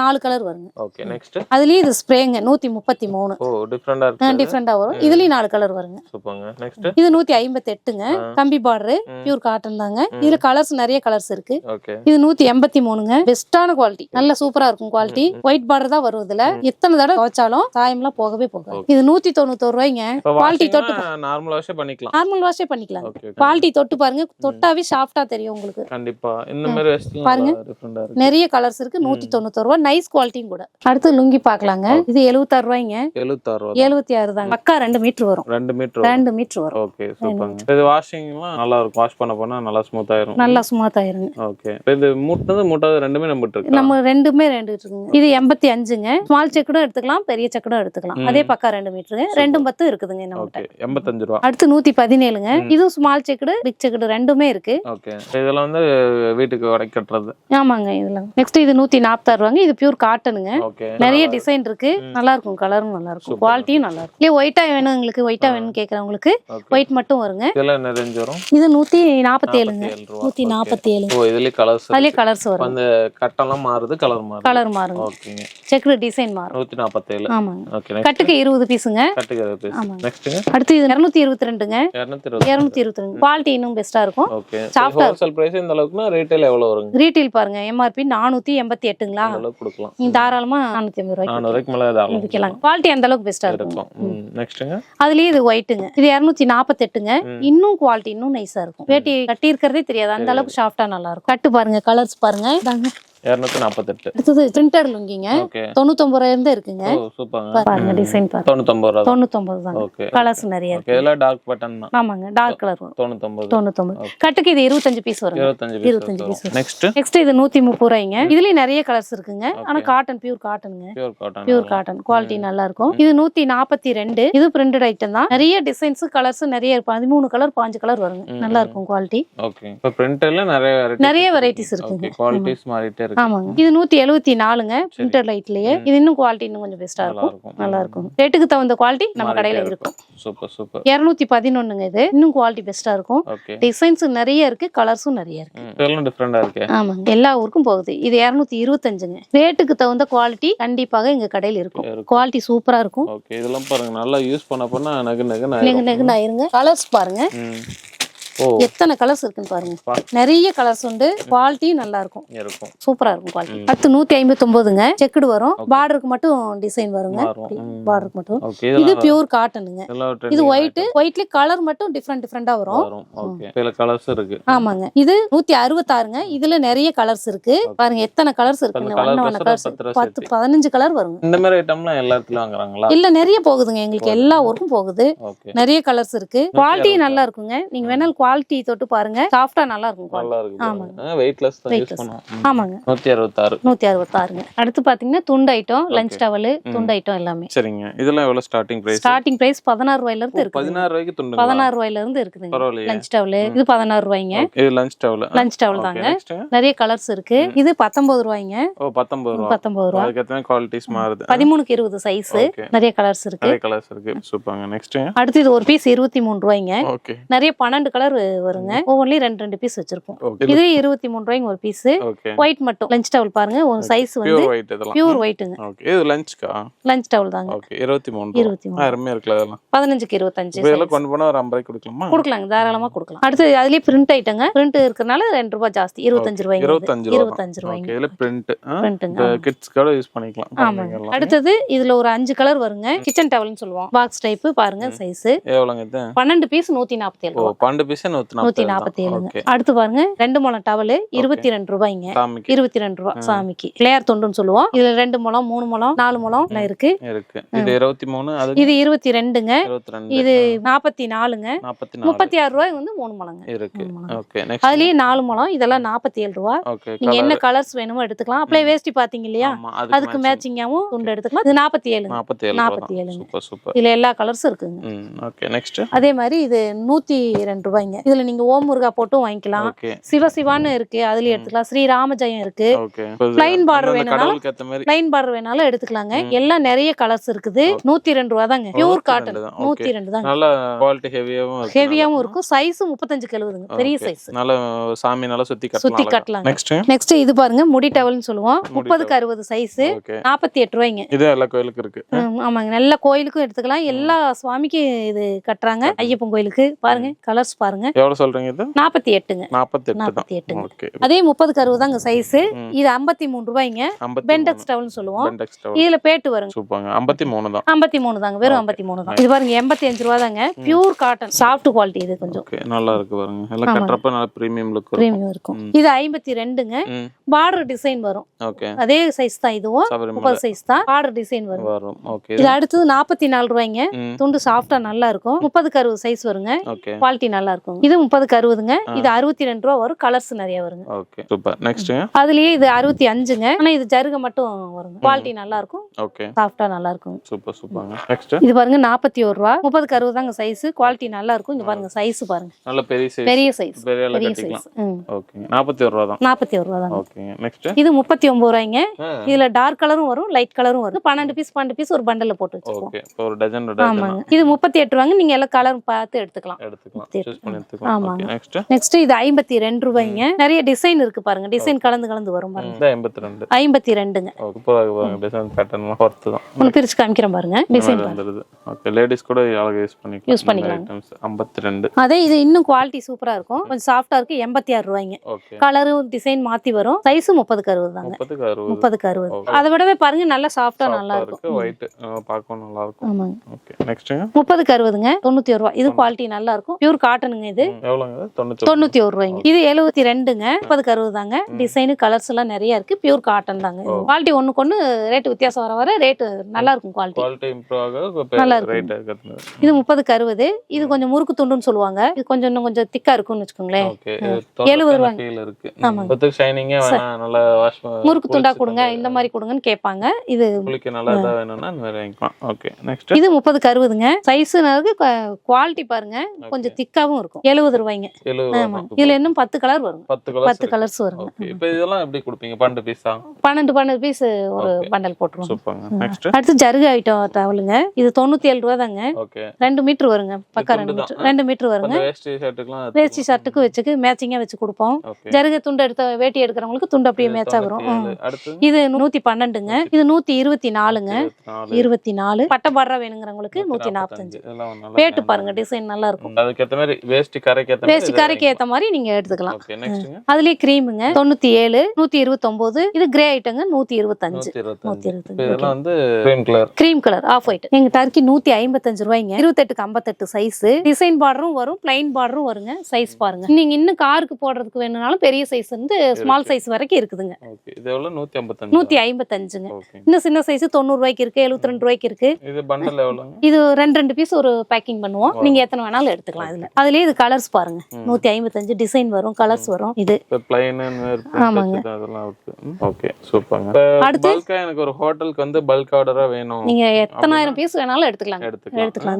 4 கலர் வருங்க. ஓகே. நெக்ஸ்ட் அதுலயே இது ஸ்ப்ரேங்க 133. ஓ டிஃபரண்டா இருக்கு. டிஃபரண்டா வரும். இதுலயும் 4 கலர் வருங்க. சூப்பர்ங்க. நெக்ஸ்ட் இது 158ங்க. கம்பி பார்டர், பியூர் காட்டன் தாங்க. இதுல கலர்ஸ் நிறைய கலர்ஸ் இருக்கு. ஓகே. இது 183ங்க. பெஸ்டான குவாலிட்டி, நல்ல சூப்பரா இருக்கும் குவாலிட்டி. ஒயிட் பார்டர் தான் வரும் இதுல. எத்தனை தடவை துவைச்சாலும் சாயம்லாம் போகவே போகாது. இது 191 ரூபாய்ங்க. குவாலிட்டி தொட்டு நார்மல் வாஷே பண்ணிக்கலாம். நார்மல் வாஷே பண்ணிக்கலாம். குவாலிட்டி தொட்டு பாருங்க, தொட்டாவே சாஃப்டா தெரியும் உங்களுக்கு. கண்டிப்பா இந்த மாதிரி வெஸ்ட்லாம் பாருங்க, டிஃபரண்டா இருக்கு. நிறைய கலர்ஸ் இருக்கு. 191 ரூபாய். நைஸ் குவாலிட்டியும் கூட. அடுத்து லுங்கி பார்க்கலாங்க. இது 76 ரூபாய்ங்க. 76 ரூபாய். 76 தாங்க. பக்கா 2 மீட்டர் வரும். 2 மீட்டர். 2 மீட்டர் வரும். ஓகே. சூப்பர்ங்க. இது வாஷிங்லாம் நல்லா இருக்கும். வாஷ் பண்ண நல்லா ஸ்மூத் ஆயிரும். நல்லா ஸ்மூத் ஆயிருங்க. ஓகே. இது மூட்டாவது ரெண்டுமே நம்பர் இருக்கு. நம்ம ரெண்டுமே 2 இருக்குங்க. இது 85ங்க. ஸ்மால் செக்கடும் எடுத்துக்கலாம், பெரிய செக்கடும் எடுத்துக்கலாம். அதே பக்கா 2 மீட்டருங்க. 2 10 இருக்குதுங்க நம்ம கிட்ட. 85 ரூபாய். அடுத்து 117ங்க. இதுவும் ஸ்மால் செக்கடு, பிக் செக்கடு ரெண்டுமே இருக்கு. ஓகே. இதெல்லாம் வந்து வீட்டுக்கு உடை கட்டுறது. ஆமாங்க இதெல்லாம். நெக்ஸ்ட் இது 146 ரூபாங்க. இது பியூர் காட்டனுங்க. ஓகே. நிறைய டிசைன் இருக்கு. நல்லா இருக்கும், கலரும் நல்லா இருக்கும், குவாலிட்டியும் நல்லா இருக்கும். இல்ல ஒயிட்டா வேணும் உங்களுக்கு, ஒயிட்டா வேணும்னு கேக்குறவங்களுக்கு ஒயிட் மட்டும் வருங்க. இதெல்லாம் என்ன ரேஞ்ச் வரும்? இது 147ங்க. 147. ஓ இதுலயே கலர்ஸ். அதுலயே கலர்ஸ் வரும். அந்த கட்டெல்லாம் மாறுது, கலர் மாறுது. கலர் மாறுங்க. ஓகேங்க. செக்குடு டிசைன் மாறும். 147. ஆமாங்க. ஓகே. கட்டுக்கு 20 பீஸுங்க. கட்டுக்கு 20 பீஸ். நெக்ஸ்ட்ங்க அடுத்து இது 222ங்க. 222. குவாலிட்டி இன்னும் பெஸ்டா இருக்கும். ஓகே. ஹோல்சேல் பிரைஸ் இந்த அளவுக்குனா ரீட்டைல் எவ்வளவு வருங்க? ரீட்டைல் பாருங்க எம்ஆர்பி 488ங்களா? அந்த அளவுக்கு கொடுக்கலாம். நீங்க தாராளமா 450 ரூபாய்க்கு 400 ரூபாய்க்கு மேல தாராளமா விக்கலாம். குவாலிட்டி அந்த அளவுக்கு பெஸ்டா இருக்கும். நெக்ஸ்ட்ங்க அதுலயே இது ஒயிட்ங்க. இது 248ங்க. இன்னும் குவாலிட்டி இன்னும் நைஸா இருக்கும். வேட்டி கட்டி இருக்கிறதே தெரியாது, அந்த அளவுக்கு சாஃப்டா நல்லா இருக்கும். கட்டு பாருங்க, கலர்ஸ் பாருங்க. 248. அடுத்தது பிரிண்டர் லுங்கிங்க. 99 ரூபாயில இருந்து இருக்குங்க. ஓ சூப்பர்ங்க. பாருங்க டிசைன் பாருங்க. 99 ரூபாய். 99 தான். ஓகே. கலர்ஸ் நிறைய இருக்கு. இதெல்லாம் டார்க் பட்டன் தான். ஆமாங்க, டார்க் கலர் வரும். 99. கட்டுக்கு இது 25 பீஸ் வரும். 25 பீஸ். நெக்ஸ்ட் இது 130 ரூபாய்ங்க. இதுலயே நிறைய கலர்ஸ் இருக்குங்க. ஆனா காட்டன், பியூர் காட்டனுங்க. பியூர் காட்டன் குவாலிட்டி நல்லா இருக்கும். இது 142. இது பிரிண்டட் ஐட்டம் தான். நிறைய டிசைன்ஸ், கலர்ஸ் நிறைய இருக்கு. 13 கலர் 15 கலர் வருங்க. நல்லா இருக்கும் குவாலிட்டி. ஓகே. இப்போ பிரிண்டர்ல நிறைய வெரைட்டிஸ் இருக்குங்க. குவாலிட்டிஸ் மாறிட்டே இருக்கு. ஆமாங்க. இது 174ங்க. பிரிண்டட் லைட்லயே. இது இன்னும் குவாலிட்டி இன்னும் கொஞ்சம் பெஸ்டா இருக்கும். நல்லா இருக்கும். ரேட்டுக்கு தகுந்த குவாலிட்டி நம்ம கடையில இருக்கும். Super super. 211ங்க. இது இன்னும் குவாலிட்டி பெஸ்டா இருக்கும். டிசைன்ஸ் நிறைய இருக்கு, கலர்ஸும் நிறைய இருக்கு. இதெல்லாம் டிஃபரண்டா இருக்கு. ஆமாங்க, எல்லா ஊருக்கும் போகுது. இது 225ங்க. ரேட்டுக்கு தகுந்த குவாலிட்டி கண்டிப்பாக எங்க கடையில இருக்கும். குவாலிட்டி சூப்பரா இருக்கும். ஓகே. இதெல்லாம் பாருங்க, நல்லா யூஸ் பண்ணா நெகு ஆயிருங்க. கலர்ஸ் பாருங்க, எத்தனை கலர்ஸ் இருக்குன்னு பாருங்க. நிறைய கலர்ஸ் உண்டு. குவாலிட்டியும் நல்லா இருக்கும், சூப்பரா இருக்கும் குவாலிட்டி. அடுத்து 159ங்க. செக்குடு வரும். பார்டருக்கு மட்டும் டிசைன் வருங்க. பார்டருக்கு மட்டும். இது பியூர் காட்டனுங்க. இது ஒயிட்ல கலர் மட்டும் டிஃபரெண்டா வரும். கலர்ஸ் இருக்கு. ஆமாங்க. இது 166ங்க. இதுல நிறைய கலர்ஸ் இருக்கு. பாருங்க எத்தனை கலர்ஸ் இருக்குங்க. வண்ண கலர்ஸ் 10 15 கலர் வருங்க. இந்த மாதிரி ஐட்டம்லாம் எல்லா இடத்துலயும் வாங்குறாங்களா? இல்ல, நிறைய போகுதுங்க. எங்களுக்கு எல்லா ஊருக்கும் போகுது. நிறைய கலர்ஸ் இருக்கு. குவாலிட்டி நல்லா இருக்குங்க. நீங்க வேணாலும் குவாலிட்டி தொட்டு பாருங்க. சாஃப்டா நல்லா இருக்கும். ஆமாங்க. வெயிட்லெஸ் தான் யூஸ் பண்ணுவோம். ஆமாங்க. 166ங்க. அடுத்து பாத்தீங்கன்னா துண்டு ஐட்டம், லஞ்ச் டவல், துண்டு ஐட்டம் எல்லாமே. சரிங்க. இதெல்லாம் எவ்வளவு ஸ்டார்டிங் பிரைஸ்? ஸ்டார்டிங் பிரைஸ் 16 ரூபாயில இருந்து இருக்கு. 16 ரூபாய்க்கு துண்டு. 16 ரூபாயில இருந்து இருக்குதுங்க. லஞ்ச் டவல் இது 16 ரூபாய்ங்க. இது லஞ்ச் டவல். லஞ்ச் டவல் தாங்க. நிறைய கலர்ஸ் இருக்கு. இது 19 ரூபாய்ங்க. ஓ 19 ரூபாய். 19 ரூபாய். அதுக்கு எத்தனை குவாலிட்டிஸ் மாறுது? 13க்கு 20 சைஸ். நிறைய கலர்ஸ் இருக்கு. நிறைய கலர்ஸ் இருக்கு. சூப்பர்ங்க. நெக்ஸ்ட் அடுத்து இது ஒரு பீஸ் 23 ரூபாய்ங்க. ஓகே. நிறைய 12 கலர் கலர் வருங்க. ஒவ்வொன்றிலயும் 2 பீஸ் வச்சிருப்போம். ஓகே இது 23 ரூபாய்க்கு ஒரு பீஸ். ஓகே ஒயிட் மட்டும் லஞ்ச் டவல் பாருங்க. ஒரு சைஸ் வந்து பியூர் ஒயிட் இதெல்லாம். பியூர் ஒயிட்டுங்க. ஓகே இது லஞ்ச்க்கா? லஞ்ச் டவல் தாங்க. ஓகே 23. அருமையா இருக்குல இதெல்லாம். 15க்கு 25 இதெல்லாம் கொண்டு போனா ஒரு 50 ரூபாய்க்கு கொடுக்கலாமா? கொடுக்கலாங்க, தாராளமா கொடுக்கலாம். அடுத்து அதுலயே பிரிண்ட் ஐட்டங்க. பிரிண்ட் இருக்கறனால 2 ரூபாய் ஜாஸ்தி. 25 ரூபாய்ங்க. 25 ரூபாய்ங்க. ஓகே இதுல பிரிண்ட் பிரிண்ட்ங்க. கிட்ஸ் கூட யூஸ் பண்ணிக்கலாம். ஆமாங்க. அடுத்து இதுல ஒரு 5 கலர் வருங்க. கிச்சன் டவல்னு சொல்லுவோம். பாக்ஸ் டைப் பாருங்க சைஸ். எவ்வளவுங்க இது? 12 பீஸ் 147 ஓ ரூபாய். 12 பீஸ் 147. ஓகே. அடுத்து பாருங்க 2 முழம் டவல் 22 ரூபாய்ங்க. சாமிக்கு 22 ரூபாய் சாமிக்கு. கிளியர் தொண்டுன்னு சொல்லுவோம். இதுல 2 முழம் 3 முழம் 4 முழம் எல்லாம் இருக்கு. இது 23. அது இது 22ங்க. 22. இது 44ங்க. 36 ரூபாய் வந்து 3 முழங்க இருக்கு. ஓகே நெக்ஸ்ட் அதுலயே 4 முழம். இதெல்லாம் 47 ரூபாய். ஓகே நீங்க என்ன கலர்ஸ் வேணுமோ எடுத்துக்கலாம். அப்படியே வேஷ்டி பாத்தீங்க இல்லையா, அதுக்கு மேட்சிங்காவும் துண்டு எடுத்துக்கலாம். இது 47 47. Super super. இதுல எல்லா கலர்ஸும் இருக்குங்க. ஓகே நெக்ஸ்ட் அதே மாதிரி இது 102 ரூபாய்ங்க. இதுல நீங்க ஓம் முருகா போட்டும் வாங்கிக்கலாம். ஓகே சிவசிவான்னு இருக்கு, அதுலயும் எடுத்துக்கலாம். ஸ்ரீ ராமஜெயம் இருக்கு. ஓகே பிளைன் பார்டர் வேணும்னாலும் கடவுளுக்கு ஏத்த மாதிரி பிளைன் பார்டர் வேணாலும் எடுத்துக்கலாங்க. எல்லாம் நிறைய கலர்ஸ் இருக்குது. 102 ரூபா தாங்க. பியூர் காட்டன் 102 தாங்க. நல்ல குவாலிட்டி ஹெவியாவும் இருக்கு. ஹெவியாவும் இருக்கும். சைஸ் 35க்கு 70ங்க. பெரிய சைஸ். நல்ல சாமி நல்லா சுத்தி கட்டலாம். நெக்ஸ்ட் நெக்ஸ்ட் இது பாருங்க முடி டவல்னு சொல்லுவோம். 30க்கு 60 சைஸ். ஓகே 48 ரூபாய்ங்க. இது எல்லா கோயிலுக்கு இருக்கு. ஆமாங்க. நல்ல கோயிலுக்கும் எடுத்துக்கலாம். எல்லா சுவாமிக்கு இது கட்டுறாங்க. ஐயப்பன் கோயிலுக்கு பாருங்க. கலர்ஸ் பாருங்க. எவ்வளவு சொல்றீங்க இது? 48ங்க. 48. ஓகே அதே 30க்கு 60 தாங்க சைஸ். இது 53 ரூபாய்ங்க. பெண்டெக்ஸ் டவல்னு சொல்லுவோம். இதுல பேட்டு வருங்க. சூப்பர்ங்க. 53 தான். 53 தாங்க. வெறும் 53 தான். இது பாருங்க 85 ரூபாய் தாங்க. Pure cotton soft quality. இது கொஞ்சம் ஓகே நல்லா இருக்கு பாருங்க. எல்லாம் கட்டறப்ப நல்ல பிரீமியம் லுக் இருக்கும். இது 52ங்க. பார்டர் டிசைன் வரும். ஓகே அதே சைஸ் தான் இதுவும். 30 சைஸ் தான். பார்டர் டிசைன் வரும். ஓகே இது அடுத்து 44 ரூபாய்ங்க. துண்டு சாஃப்ட்டா நல்லா இருக்கும். 30க்கு 60 சைஸ் வருங்க. ஓகே குவாலிட்டி நல்லா இருக்கும். இது 30க்கு 60ங்க. இது 62 ரூபாய் வரும். கலர்ஸ் நிறைய வருங்க. Okay super. நெக்ஸ்ட் அதுலயே இது 65ங்க. ஆனா இது ஜருக மட்டும் வருங்க. குவாலிட்டி நல்லா இருக்கும். ஓகே சாஃப்ட்டா நல்லா இருக்கும். சூப்பர் சூப்பர்ங்க. நெக்ஸ்ட் இது பாருங்க 41 ரூபாய். 30க்கு 60 தாங்க சைஸ். குவாலிட்டி நல்லா இருக்கும். இங்க பாருங்க சைஸ் பாருங்க. நல்ல பெரிய சைஸ். பெரிய சைஸ். பெரிய சைஸ். ஓகே 41 ரூபாய் தான். 41 ரூபாய் தான். ஓகே நெக்ஸ்ட் இது 39 ரூபாய்ங்க. இதுல டார்க் கலரும் வரும், லைட் கலரும் வரும். 12 பீஸ் ஒரு பண்டல்ல போட்டு வச்சிருக்கோம். ஓகே ஒரு டஜன் ஆமாங்க. இது 38 ரூபாய்ங்க. நீங்க எல்லா கலர் பார்த்து எடுத்துக்கலாம். சூஸ் பண்ணி எடுத்துக்கலாம். ஓகே நெக்ஸ்ட் நெக்ஸ்ட் இது 52 ரூபாய்ங்க. நிறைய டிசைன் இருக்கு பாருங்க. டிசைன் கலந்து வரும் பாருங்க. இது 52. 52ங்க. ஓகே பாருங்க டிசைன் பேட்டர்ன் பொறுத்து தான். உங்களுக்கு பிரிச்சு காமிக்கிறேன் பாருங்க. டிசைன் வந்துருது. ஓகே லேடீஸ் கூட அழகா யூஸ் பண்ணிக்கலாம். ஐட்டம்ஸ் 52. அதே இது இன்னும் குவாலிட்டி சூப்பரா இருக்கும். கொஞ்சம் சாஃப்ட்டா இருக்கு. 86 ரூபாய்ங்க. ஓகே கலரும் டிசைன் மாத்தி வரும். சைஸ் 30க்கு 60 தாங்க. 30க்கு 60. அதை விடவே பாருங்க நல்லா சாஃப்ட்டா நல்லா இருக்கும். ஒயிட் பார்க்கவும் நல்லா இருக்கும். ஆமாங்க. Okay next 30க்கு 60ங்க. 91 ரூபாய். இது குவாலிட்டி நல்லா இருக்கும். பியூர் காட்டனுங்க. இது எவ்வளவுங்க? 91 ரூபாய்ங்க. இது 72ங்க. 30க்கு 60 தாங்க. டிசைன் கலர்ஸ் எல்லாம் நிறைய இருக்கு. பியூர் காட்டன் தாங்க. குவாலிட்டி ஒண்ணுக்கு ஒண்ணு ரேட் வித்தியாசம் வர ரேட் நல்லா இருக்கும். குவாலிட்டி இம்ப்ரூவ் ஆக நல்லா ரேட் இருக்கும். இது 30க்கு 60. இது கொஞ்சம் முறுக்கு துண்டுன்னு சொல்லுவாங்க. இது இன்னும் கொஞ்சம் திக்கா இருக்கும்னு வச்சுக்கோங்களேன். ஓகே 70 ரூபாய் இருக்கு. ஆமாங்க. பத்துக்கு ஷைனிங்கா வேணா நல்லா வாஷ் முறுக்கு துண்டா கொடுங்க, இந்த மாதிரி கொடுங்கன்னு கேட்பாங்க. இது உங்களுக்கு நல்லா இதா வேணும்னா இந்த மாதிரி வாங்கிக்கலாம். ஓகே நெக்ஸ்ட் இது 30க்கு 60ங்க. சைஸ் குவாலிட்டி பாருங்க கொஞ்சம் திக்காவும் இருக்கும். 70 ரூபாய்ங்க. ஆமாங்க. இதுல இன்னும் 10 கலர் வரும். 10 கலர்ஸ் வரும். இப்போ இதெல்லாம் எப்படி கொடுப்பீங்க? 12 பீஸா? 12 பீஸ் ஒரு பண்டல் போட்டுருவோம். சூப்பர்ங்க. நெக்ஸ்ட் அடுத்து ஜருகு ஐட்டம் டவலுங்க. இது 97 ரூபாய் தாங்க. ஓகே 2 மீட்டர் வருங்க. பக்கம் 2 மீட்டர் வருங்க. வேஷ்டி ஷர்ட்டுக்குலாம் வேஷ்டி ஷர்ட்டுக்கு வச்சுக்கு மேட்சிங்கா வச்சு கொடுப்போம். ஜருகு துண்டு எடுத்த வேட்டி எடுக்கிறவங்களுக்கு துண்டு அப்படியே மேட்சா வரும். இது 112ங்க. இது 124ங்க. 24 பட்டை பார்டரா வேணுங்கிறவங்களுக்கு 145. பேட்டு பாருங்க டிசைன் நல்லா இருக்கும். அதுக்கு ஏத்த மாதிரி வேஷ்டி கரைக்கு ஏத்த மாதிரி நீங்க எடுத்துக்கலாம். ஓகே நெக்ஸ்ட்ங்க அதுலயே கிரீமுங்க 97 129. இது கிரே ஐட்டங்க 125. இதெல்லாம் வந்து கிரீம் கலர் ஆஃப் ஒயிட். எங்க டர்க்கி 155 ரூபாய்ங்க. 28க்கு 58 சைஸ். டிசைன் பார்டரும் வரும், பிளைன் பார்டரும் வருங்க. சைஸ் பாருங்க. நீங்க இன்னும் காருக்கு போடுறதுக்கு வேணும்னாலும் பெரிய சைஸ் இருந்து ஸ்மால் சைஸ் வரைக்கும் இருக்குதுங்க. ஓகே இது எவ்வளவு? 155ங்க. இன்னும் சின்ன சைஸ் 90 ரூபாய்க்கு இருக்கு, 72 ரூபாய்க்கு இருக்கு. இது பண்டல் எவ்வளவுங்க? இது 2 பீஸ் ஒரு பேக்கிங் பண்ணுவோம். நீங்க எத்தனை வேணாலும் எடுத்துக்கலாம். இதுல அதுலயே இது கலர்ஸ் பாருங்க. 155 டிசைன் வரும், கலர்ஸ் வரும். இது பிளைன் ஆமாங்க. அதெல்லாம் இருக்கு. ஓகே சூப்பர்ங்க. பல்கா எனக்கு ஒரு ஹோட்டலுக்கு வந்து பல்க் ஆர்டரா வேணும். நீங்க எத்தனாயிரம் பீஸ் வேணாலும் எடுத்துக்கலாம்.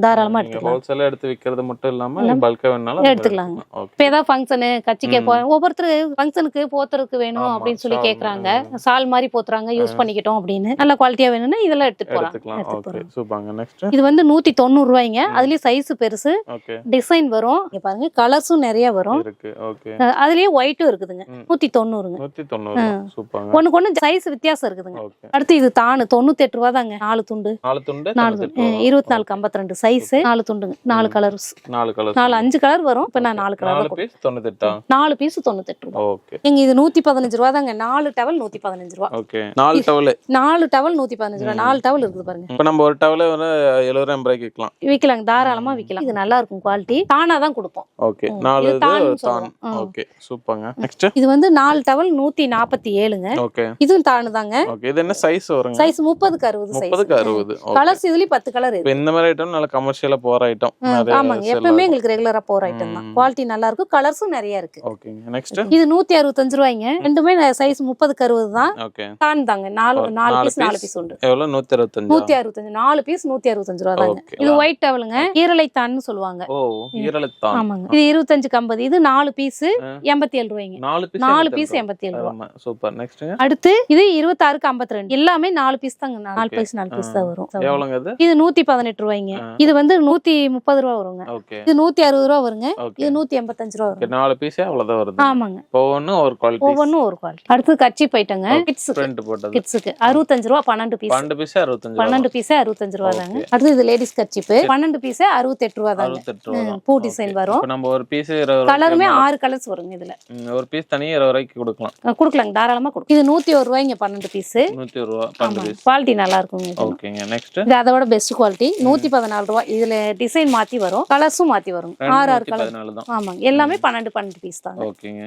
தாராளமா எடுத்துக்கலாம். ஹோல்சேலா எடுத்து விக்கிறது மட்டும் இல்லாம பல்கா வேணாலும் எடுத்துக்கலாம். இப்ப ஏதாவது ஃபங்க்ஷன் கட்சிக்கே ஒவ்வொருத்தர் ஃபங்க்ஷனுக்கு போத்துறதுக்கு வேணும் அப்படின்னு சொல்லி கேக்குறாங்க. சால் மாதிரி போத்துறாங்க, யூஸ் பண்ணிக்கிட்டோம் அப்படின்னு. நல்ல குவாலிட்டியா வேணும்னா இதெல்லாம் எடுத்துட்டு போலாம். ஓகே சூப்பர்ங்க. நெக்ஸ்ட் இது வந்து 190 ரூபாய்ங்க. அதுலயே சைஸ் பெருசு. ஓகே டிசைன் வரும். இங்க பாருங்க கலர்ஸும் நிறைய வரும் இருக்கு. ஓகே. அதுலயே ஒயிட்டும் இருக்குதுங்க 190ங்க 190. சூப்பர்ங்க. ஒண்ணு சைஸ் வித்தியாசம் இருக்குதுங்க. ஓகே. அடுத்து இது தானு 98 ரூபா தாங்க 4 துண்டு 4 துண்டு 24 52 சைஸ் 4 துண்டுங்க 4 கலர்ஸ் 4 கலர் 5 கலர் வரும். இப்ப நான் 4 கலர் 4 பீஸ் 98. 4 பீஸ் 98 ரூபா. ஓகே. நீங்க இது 115 ரூபா தாங்க 4 டவல் 115 ரூபா. ஓகே. 4 டவல் 4 டவல் 115 ரூபா. 4 டவல் இருக்குது பாருங்க. இப்போ நம்ம ஒரு டவல் வந்து 70 ரூபாய்க்கு விக்கலாம். விக்கலாங்க தாராளமா விக்கலாம். இது நல்லா இருக்கும் குவாலிட்டி. தானா தான் கொடுப்போம். ஓகே. 4 இது தான்னு தான். சொல்லுவோம். ஓகே சூப்பர்ங்க. நெக்ஸ்ட் இது வந்து 4 டவல் 147ங்க. ஓகே. இதுவும் தானு தாங்க. ஓகே. இது என்ன சைஸ் வருங்க? சைஸ் 30க்கு 60 சைஸ். 30க்கு 60. ஓகே. கலர்ஸ் இதுலயே 10 கலர் இப்போ இந்த மாதிரி ஐட்டம் நல்ல கமர்ஷியலா போற ஐட்டம். ஆமாங்க எப்பவுமே எங்களுக்கு ரெகுலரா போற ஐட்டம் தான். குவாலிட்டி நல்லா இருக்கும். கலர்ஸும் நிறைய இருக்கு. ஓகேங்க. நெக்ஸ்ட் இது 165 ரூபாய்ங்க. ரெண்டுமே சைஸ் 30க்கு 60 தான். ஓகே. தான் தாங்க 4 பீஸ் உண்டு. எவ்வளவு 165. 165 4 பீஸ் 165 ரூபா தாங்க. இது ஒயிட் டவலுங்க ஈரலை தான்னு சொல்லுவாங்க. ஓ ஈரலைத்தான். ஆமாங்க. இது 25க்கு 50. இது 4 பீஸ் 87 ரூபாய்ங்க. 4 பீஸ் 87 ரூபா. சூப்பர். நெக்ஸ்ட்ங்க அடுத்து இது 26க்கு 52. எல்லாமே 4 பீஸ் தாங்க. 4 பீஸ் தான் வரும். எவ்வளவுங்க இது? இது 118 ரூபாய்ங்க. இது வந்து 130 ரூபா வருங்க. ஓகே. இது 160 ரூபா வருங்க. இது 185 ரூபா வரும். 4 பீஸே அவ்வளவுதான் வருது. ஆமாங்க. ஒவ்வொன்னும் ஒரு குவாலிட்டி. ஒவ்வொன்னும் ஒரு குவாலிட்டி. அடுத்து கட்சி போயிட்டங்க. பிரிண்ட் போட்டது. கிட்ஸ்க்கு 65 ரூபா 12 பீஸ். 12 பீஸ் 65. 12 பீஸ் 65 ரூபா தாங்க. அடுத்து இது லேடிஸ் கர்ச்சீப் 12 பீஸ் 68 ரூபா தாங்க. 68 ரூபா. பூ டிசைன் வரும். இப்போ நம்ம ஒரு பீஸ் 20 கலருமே 6 கலர்ஸ் வருங்க இதுல. ஒரு பீஸ் தனியா 20 ரூபாய்க்கு கொடுக்கலாம். கொடுக்கலாங்க தாராளமா கொடுக்கலாம். இது 101 ரூபாய்ங்க 12 பீஸ். 101 ரூபா 12 பீஸ். குவாலிட்டி நல்லா இருக்குங்க இது. ஓகேங்க. நெக்ஸ்ட் இது அதோட பெஸ்ட் குவாலிட்டி 114 ரூபா. இதுல டிசைன் மாத்தி வரும். கலர்ஸும் மாத்தி வரும். 6 கலர். ஆமாங்க. எல்லாமே 12 பீஸ் தாங்க. ஓகேங்க.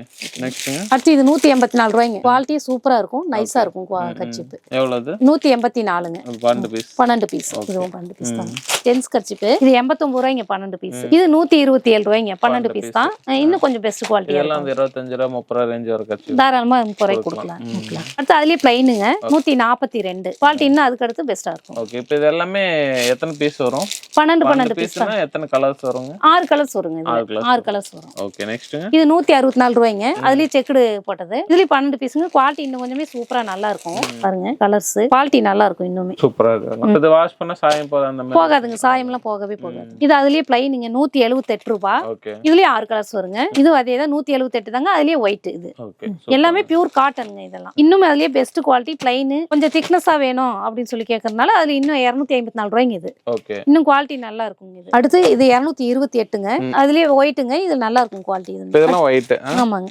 நெக்ஸ்ட்ங்க அடுத்து இது 184 ரூபாய்ங்க. குவாலிட்டி சூப்பரா இருக்கும். நைஸா இருக்கும் கர்ச்சீப். எவ்வளவு? 184ங்க 12 பீஸ். 12 பீஸ். இதுவும் 12 பீஸ் தான். ஜென்ஸ் கர்ச்சீப் இது 89 ரூபாய்ங்க 12 பீஸ். இது 127 ரூபாய்ங்க 12 பீஸ் தான். இன்னும் கொஞ்சம் பெஸ்ட் குவாலிட்டி. எல்லாம் 25 ரூபா 30 ரூபா ரேஞ்ச் வர கட்சி. தாராளமா 30 ரூபாய்க்கு கொடுக்கலாம். அடுத்து அதுலயே பிளைனுங்க 142. குவாலிட்டி இன்னும் அதுக்கு அடுத்து பெஸ்டா இருக்கும். ஓகே. இப்போ இது எல்லாமே எத்தனை பீஸ் வரும்? 12 பீஸ் தான். எத்தனை கலர்ஸ் வருங்க? 6 கலர்ஸ் வருங்க இதுல. 6 கலர்ஸ் வரும். ஓகே. நெக்ஸ்ட்ங்க இது 164 ரூபாய்ங்க. அதுலயே செக்குடு போட்டது. இதுலயே 12 பீஸ்ங்க. குவாலிட்டி இன்னும் கொஞ்சமே சூப்பரா நல்லா இருக்கும். பாருங்க கலர்ஸ் குவாலிட்டி நல்லா இருக்கும். இன்னுமே சூப்பரா இருக்கு. இது வாஷ் பண்ணா சாயம் போற அந்த மாதிரி போகாதுங்க. சாயம்லாம் போகவே போகாது. இது அதுலயே பிளைனுங்க 178 ரூபாய். ஓகே. இதுலயே 6 கலர்ஸ் வருங்க. இது அதே தான் 178 தாங்க. அதுலயே ஒயிட். இது ஓகே. எல்லாமே பியூர் காட்டனுங்க இதெல்லாம். இன்னும் அதுலயே பெஸ்ட் குவாலிட்டி பிளைன் கொஞ்சம் திக்னஸா வேணும் அப்படின்னு சொல்லி கேக்குறதுனால அதுல இன்னும் 254 ரூபாய்ங்க இது. ஓகே. இன்னும் குவாலிட்டி நல்லா இருக்குங்க இது. அடுத்து இது 228ங்க. அதுலயே ஒயிட்டுங்க. இது நல்லா இருக்கும் குவாலிட்டி. இது இதெல்லாம் ஒயிட். ஆமாங்க.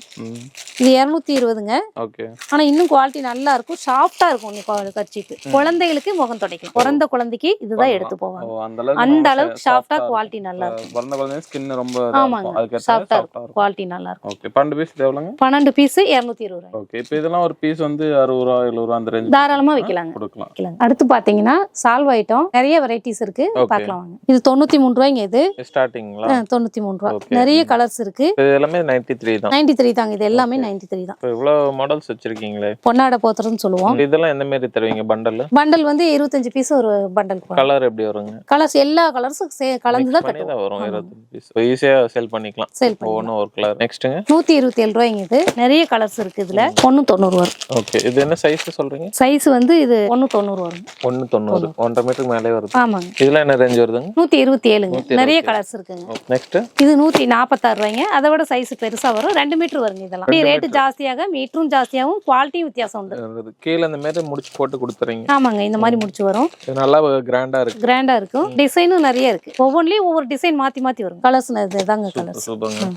இது 220ங்க. ஓகே. ஆனா இன்னும் குவாலிட்டி நல்லா இருக்கும். சாஃப்டா இருக்கும் கர்ச்சீப். குழந்தைகளுக்கு முகம் துடைக்கலாம். பிறந்த குழந்தைக்கு இதுதான் எடுத்து போவாங்க. அந்த அளவுக்கு சாஃப்டா குவாலிட்டி நல்லா இருக்கும். பிறந்த குழந்தை ஸ்கின் ரொம்ப ஆமாங்க. சாஃப்டா இருக்கும். குவாலிட்டி நல்லா இருக்கும். ஓகே. 12 பீஸ் எவ்வளவுங்க? 12 பீஸ் 220 ரூபாய். ஓகே. இப்போ இதெல்லாம் ஒரு பீஸ் வந்து 60 ரூபா 70 ரூபா அந்த ரேஞ்ச் தாராளமா விக்கலாங்க. கொடுக்கலாம். அடுத்து பாத்தீங்கன்னா சால்வ் ஐட்டம் நிறைய வெரைட்டிஸ் இருக்கு. பார்க்கலாம் வாங்க. இது 93 ரூபாய்ங்க. இது ஸ்டார்டிங்ல 93 ரூபாய். நிறைய கலர்ஸ் இருக்கு. இது எல்லாமே 93 தான். 93 தாங்க. இது எல்லாமே 93 தான். இப்போ இவ்வளவு மாடல்ஸ் வச்சிருக்கீங்களே. பொன்னாட போத்துறதுன்னு சொல்லுவோம். இதெல்லாம் எந்த மாதிரி தருவீங்க பண்டல்? பண்டல் வந்து 25 பீஸ் ஒரு பண்டல். கலர் எப்படி வருங்க? கலர்ஸ் எல்லா கலர்ஸும் கலந்து தான் கட்டுவோம். வரும் 25 பீஸ். ஈஸியா சேல் பண்ணிக்கலாம். ஒவ்வொன்றும் ஒரு கலர். நெக்ஸ்ட்ங்க 127 ரூபாய்ங்க. இது நிறைய கலர்ஸ் இருக்கு. இதுல 190 வரும். ஓகே. இது என்ன சைஸ் சொல்றீங்க? சைஸ் வந்து இது 190 வரும். 190 1.5 மீட்டருக்கு மேலே வருது. ஆமாங்க. இதெல்லாம் என்ன ரேஞ்ச் வருதுங்க? 127ங்க. நிறைய கலர்ஸ் இருக்குங்க. நெக்ஸ்ட் இது 146 ரூபாய்ங்க. அதை விட சைஸ் பெருசா வரும். 2 மீட்டர் வருங்க. இதெல்லாம் ரேட் ஜாஸ்தியாக மீட்டரும் ஜாஸ்தியாகவும் குவாலிட்டியும் வித்தியாசம் உண்டு. கீழே இந்த மாதிரி முடிச்சு போட்டு கொடுத்துறீங்க. ஆமாங்க. இந்த மாதிரி முடிச்சு வரும். இது நல்லா கிராண்டா இருக்கு. கிராண்டா இருக்கும். டிசைனும் நிறைய இருக்கு. ஒவ்வொன்றிலயும் ஒவ்வொரு டிசைன் மாத்தி மாத்தி வரும். கலர்ஸ் இதுதாங்க கலர்ஸ்.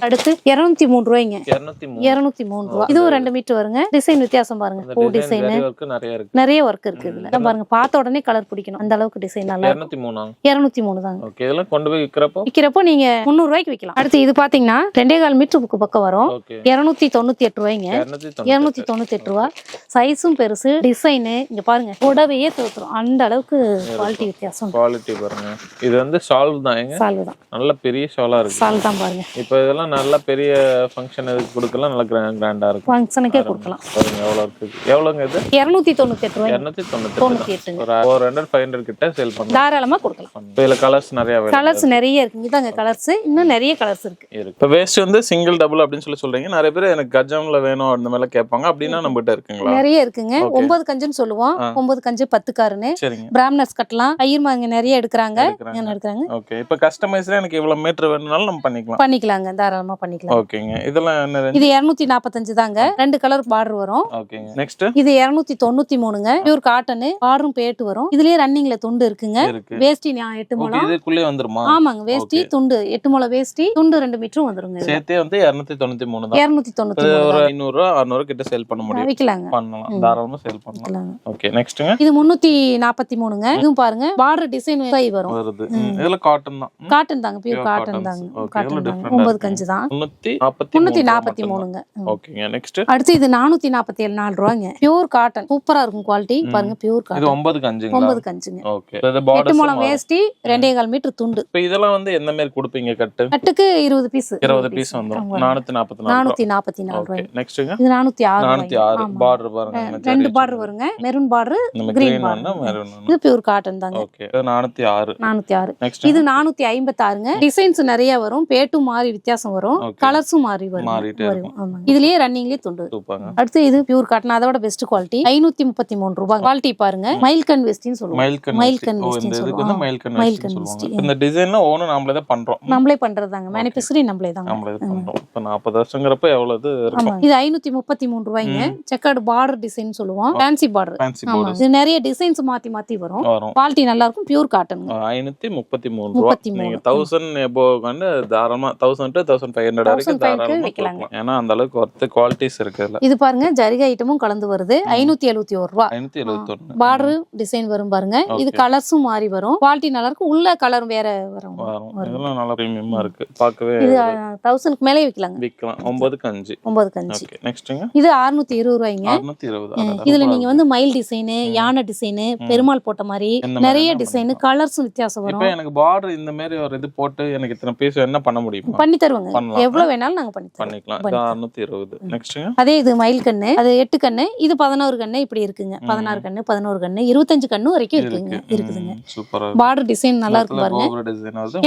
அடுத்து 203 ரூபாய்ங்க. 203 ரூபாய். இதுவும் 2 மீட்டர் வருங்க. டிசைன் வித்தியாசம் பாருங்க. பூ டிசைன் நிறைய ஒர்க் இருக்கு இதுல. பாருங்க பார்த்த உடனே கலர் பிடிக்கணும். அந்த அளவுக்கு டிசைன் நல்லா 203 தாங்க. ஓகே. இதெல்லாம் கொண்டு போய் விக்கிறப்போ நீங்க 300 ரூபாய்க்கு விக்கலாம். அடுத்து இது பாத்தீங்கன்னா 2.25 மீட்டருக்கு பக்கம் வரும். 298 ரூபாய்ங்க. 298 ரூபாய். சைஸும் பெருசு. டிசைன் இங்க பாருங்க புடவையே தோத்துரும். அந்த அளவுக்கு குவாலிட்டி வித்தியாசம். குவாலிட்டி பாருங்க. இது வந்து சால்வ் தான். சால்வ் தான். நல்ல பெரிய ஷாலா இருக்கு. சால்வ் தான் பாருங்க. இப்போ இதெல்லாம் நல்ல பெரிய ஃபங்க்ஷன் இதுக்கு கொடுக்கலாம். நல்ல கிராண்டா இருக்கும். ஃபங்க்ஷனுக்கே கொடுக்கலாம். பாருங்க எவ்வளவு இருக்கு. எவ்வளவுங்க இது? 298 ரூபாய். 298 ஒரு 400-500 கிட்ட சேல் பண்ணலாம். தாராளமா கொடுக்கலாம். இதுல கலர்ஸ் நிறைய இருக்கு. இதாங்க கலர்ஸ். இன்னும் நிறைய கலர்ஸ் இருக்கு. இப்போ வேஸ்ட் வந்து சிங்கிள் டபுள் அப்படின்னு சொல்லி சொல்றீங்க. நிறைய பேர் எனக்கு கஜம்ல வேணும் அந்த மாதிரி கேட்பாங்க. அப்படின்னா நம்ம கிட்ட இருக்குங்களா? நிறைய இருக்குங்க. 9 கஞ்சுன்னு சொல்லுவோம். 9 கஞ்சு 10 காருன்னு. சரிங்க. பிராமணர்ஸ் கட்டலாம். ஐயர்மாங்க நிறைய எடுக்கிறாங்க. ஓகே. இப்போ கஸ்டமைஸ்ல எனக்கு இவ்வளவு மீட்டர் வேணும்னாலும் நம்ம பண்ணிக்கலாம். பண்ணிக்கலாங்க, தாராளமா பண்ணிக்கலாம். ஓகேங்க. இதெல்லாம் என்ன ரேஞ்ச்? இது 245 தாங்க. 2 கலர் பார்டர் வரும். ஓகேங்க. நெக்ஸ்ட் இது 293ங்க. பியூர் காட்டன், பார்டரும் பேட்டு வரும். இதுலயே ரன்னிங்ல துண்டு இருக்குங்க. வேஷ்டி 8 முழம். இதுக்குள்ளே வந்துருமா? ஆமாங்க, வேஷ்டி துண்டு 8 முழம் வேஷ்டி துண்டு 2 மீட்டரும் வந்துருங்க. சேர்த்தே வந்து 293 தான். 293 ஒரு 500 600 கிட்ட சேல் பண்ண முடியும். விக்கலாங்க, பண்ணலாம், தாராளமா சேல் பண்ணலாம். ஓகே. நெக்ஸ்ட்ங்க இது 343ங்க. இதுவும் பாருங்க பார்டர் டிசைன் வரும். வருது. இதெல்லாம் காட்டன் தான். காட்டன் தாங்க, பியூர் காட்டன் தாங்க. காட்டன் தாங்க. 9 கஞ்சு தான். 343ங்க. ஓகேங்க. நெக்ஸ்ட் அடுத்து இது 447 ரூபாய்ங்க. பியூர் காட்டன் சூப்பரா இருக்கும் குவாலிட்டி. பாருங்க, பியூர் இது காட்டன். 9 கஞ்சுங்களா? 9 கஞ்சுங்க. ஓகே. இது பார்டர் 8 முழம் வேஷ்டி 2.25 மீட்டர் துண்டு. இப்போ இதெல்லாம் வந்து என்ன மாதிரி கொடுப்பீங்க கட்டு? கட்டுக்கு 20 பீஸ். 20 பீஸ் வந்துரும். 444. 444 ரூபாய். நெக்ஸ்ட்ங்க இது 406. 406 பார்டர் பாருங்க. 2 பார்டர் வருங்க. Maroon border, green border. இது பியூர் காட்டன் தாங்க. ஓகே. 406. 406. நெக்ஸ்ட் இது 456ங்க. டிசைன்ஸ் நிறைய வரும். பேட்டும் மாறி வித்தியாசம் வரும். கலர்ஸும் மாறி வரும். ஆமாங்க. இதுலயே ரன்னிங்லயே துண்டு. சூப்பர்ங்க. அடுத்து இது பியூர் காட்டன், அதோட பெஸ்ட் குவாலிட்டி. 533 ரூபாய். குவாலிட்டி பாருங்க. மயில்கண் வெஸ்டின்னு சொல்லுவாங்க. மயில்கண் வெஸ்டின்னு சொல்லுவாங்க. மயில்கண் வெஸ்டி. இந்த டிசைன்ல ஓன நாமளே தான் பண்றோம். நம்மளே பண்றதாங்க. மேனுஃபேக்சரிங் நம்மளே தான். நம்மளே பண்றோம். இப்ப 40 வருஷங்கிறப்ப எவ்வளவு இருக்கும்? இது 533 ரூபாய்ங்க. செக்கர்ட் பார்டர் டிசைன் சொல்லுவோம். Fancy border. ஆமா, இது நிறைய டிசைன்ஸ் மாத்தி மாத்தி வரும். குவாலிட்டி நல்லா இருக்கும். Pure cotton. 533 ரூபாய். நீங்க 1000 எபோவ் வந்து தாராளமா 1000 to 1500 வரைக்கும் தாராளமா வைக்கலாம். ஏன்னா அந்த அளவுக்கு ஒர்த் குவாலிட்டிஸ் இருக்குல்ல. இது பாருங்க, ஜரிகை ஐட்டமும் கலந்து வருது. 571 ரூபாய். 571. பார்டர் டிசைன் வரும் பாருங்க. இது கலர்ஸும் மாறி வரும். குவாலிட்டி நல்லா இருக்கும். உள்ள கலர் வேற வரும். இதெல்லாம் நல்லா பிரீமியமா இருக்கு. பார்க்கவே இது 1000க்கு மேலே விக்கலாங்க. விக்கலாம். 9 கஞ்சி. 9 கஞ்சி. ஓகே. நெக்ஸ்ட்ங்க இது 620 ரூபாய்ங்க. 620. இதுல நீங்க வந்து மயில் டிசைன், யானை டிசைன், பெருமாள் போட்ட மாதிரி நிறைய டிசைன், கலர்ஸும் வித்தியாசம் வரும். இப்போ எனக்கு பார்டர் இந்த மாதிரி ஒரு இது போட்டு எனக்கு இத்தனை பீஸ் என்ன பண்ண முடியும்? பண்ணி தருவாங்க. எவ்வளவு வேணாலும் நாங்க பண்ணிக்கலாம். 620. நெக்ஸ்ட்ங்க அதே இது மயில் கண்ணு, அது 8 கண்ணு, இது 11 கண்ணு இப்படி இருக்குங்க. 16 கண்ணு, 11 கண்ணு, 25 கண்ணு வரைக்கும் இருக்குதுங்க. சூப்பரா பார்டர் டிசைன் நல்லா இருக்கு பாருங்க.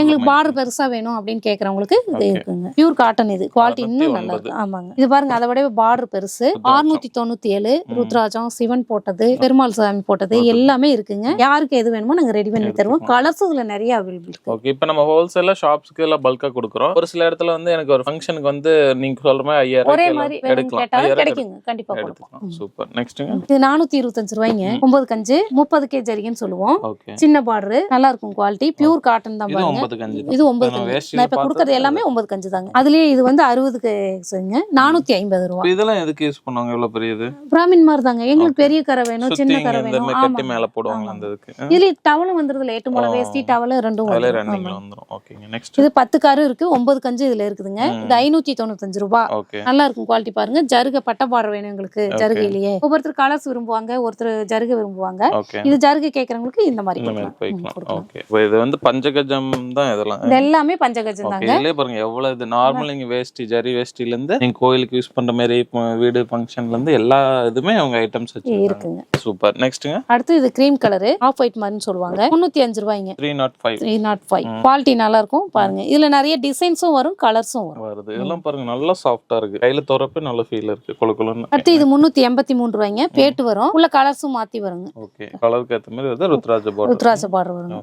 எங்களுக்கு பார்டர் பெருசா வேணும் அப்படின்னு கேக்குறவங்களுக்கு இது இருக்குங்க. Pure cotton. இது குவாலிட்டி இன்னும் நல்லா இருக்கு. ஆமாங்க. இது பாருங்க, அதை விட பார்டர் பெருசு. 697. ருத்ராஜம், சிவன் போட்டது, பெருமாள் சாமி போட்டது எல்லாமே இருக்குங்க. யாருக்கு எது வேணுமோ நாங்க ரெடி பண்ணி தருவோம். கலர்ஸ் இதுல நிறைய அவைலபிள் இருக்கு. ஓகே. இப்போ நம்ம ஹோல்சேலா ஷாப்ஸ்க்கு எல்லாம் பல்கா கொடுக்குறோம். ஒரு சில இடத்துல வந்து எனக்கு ஒரு ஃபங்க்ஷனுக்கு வந்து நீங்க சொல்ற மாதிரி 5000 ஒரே மாதிரி கேட்டாலும் கிடைக்குங்க. கண்டிப்பா கொடுப்போம். சூப்பர். நெக்ஸ்ட்ங்க இது 425 ரூபாய்ங்க. 9 கஞ்சு 30 கே ஜரிகைன்னு சொல்லுவோம். ஓகே. சின்ன பார்டர் நல்லா இருக்கும். குவாலிட்டி பியூர் காட்டன் தான் பாருங்க. 9 கஞ்சி. இது 9 கஞ்சு. நான் இப்ப கொடுக்கிறது எல்லாமே 9 கஞ்சு தாங்க. அதுலயே இது வந்து 60 கேங்க. 450 ரூபாய். இதெல்லாம் எதுக்கு யூஸ் பண்ணுவாங்க? எவ்வளவு பெரியது? பிராமின் மாதிரி தாங்க. எங்களுக்கு பெரிய கரை வேணும், சின்ன கரை வேணும். கட்டி மேல போடுவாங்க அந்த இதுக்கு. இதுல டவலும் வந்துருதுல 8 முழம் வேஷ்டி டவல் ரெண்டும் வந்துரும். ஓகேங்க. நெக்ஸ்ட் இது 10 காரும் இருக்கு. 9 கஞ்சு இதுல இருக்குதுங்க. இது 595 ரூபாய். ஓகே. நல்லா இருக்கும். குவாலிட்டி பாருங்க. ஜருகை பட்டை பார்டர் வேணும் எங்களுக்கு. ஜருகையிலேயே ஒவ்வொருத்தர் கலர்ஸ் விரும்புவாங்க, ஒருத்தர் ஜருகை விரும்புவாங்க. இது ஜருகை கேக்குறவங்களுக்கு இந்த மாதிரி போய்க்கலாம். ஓகே. இது வந்து பஞ்சகஜம் தான். இதெல்லாம் இது எல்லாமே பஞ்சகஜம் தாங்க. இதுலயே பாருங்க எவ்வளவு இது நார்மல் நீங்க வேஷ்டி ஜரி வேஷ்டில இருந்து நீங்க கோயிலுக்கு யூஸ் பண்ற மாதிரி வீடு ஃபங்க்ஷன்ல இருந்து எல்லா இதுமே அவங்க ஐட்டம்ஸ் இருக்குங்க. சூப்பர். நெக்ஸ்ட்ங்க அடுத்து இது கிரீம் கலர் ஆஃப் ஒயிட் மாதிரின்னு சொல்லுவாங்க. 305 ரூபாய்ங்க. 305 குவாலிட்டி நல்லா இருக்கும் பாருங்க. இதுல நிறைய டிசைன்ஸும் வரும், கலர்ஸும் வருது. இதெல்லாம் பாருங்க நல்லா சாஃப்ட்டா இருக்கு. கையில தொறப்பே நல்ல ஃபீல் இருக்கு. கொலகொலன்னு. அடுத்து இது 383 ரூபாய்ங்க. பேட்டு வரும். உள்ள கலர்ஸும் மாத்தி வருங்க. ஓகே. கலருக்கு ஏத்த மாதிரி வந்து ருத்ராஜ பார்டர் வருங்க.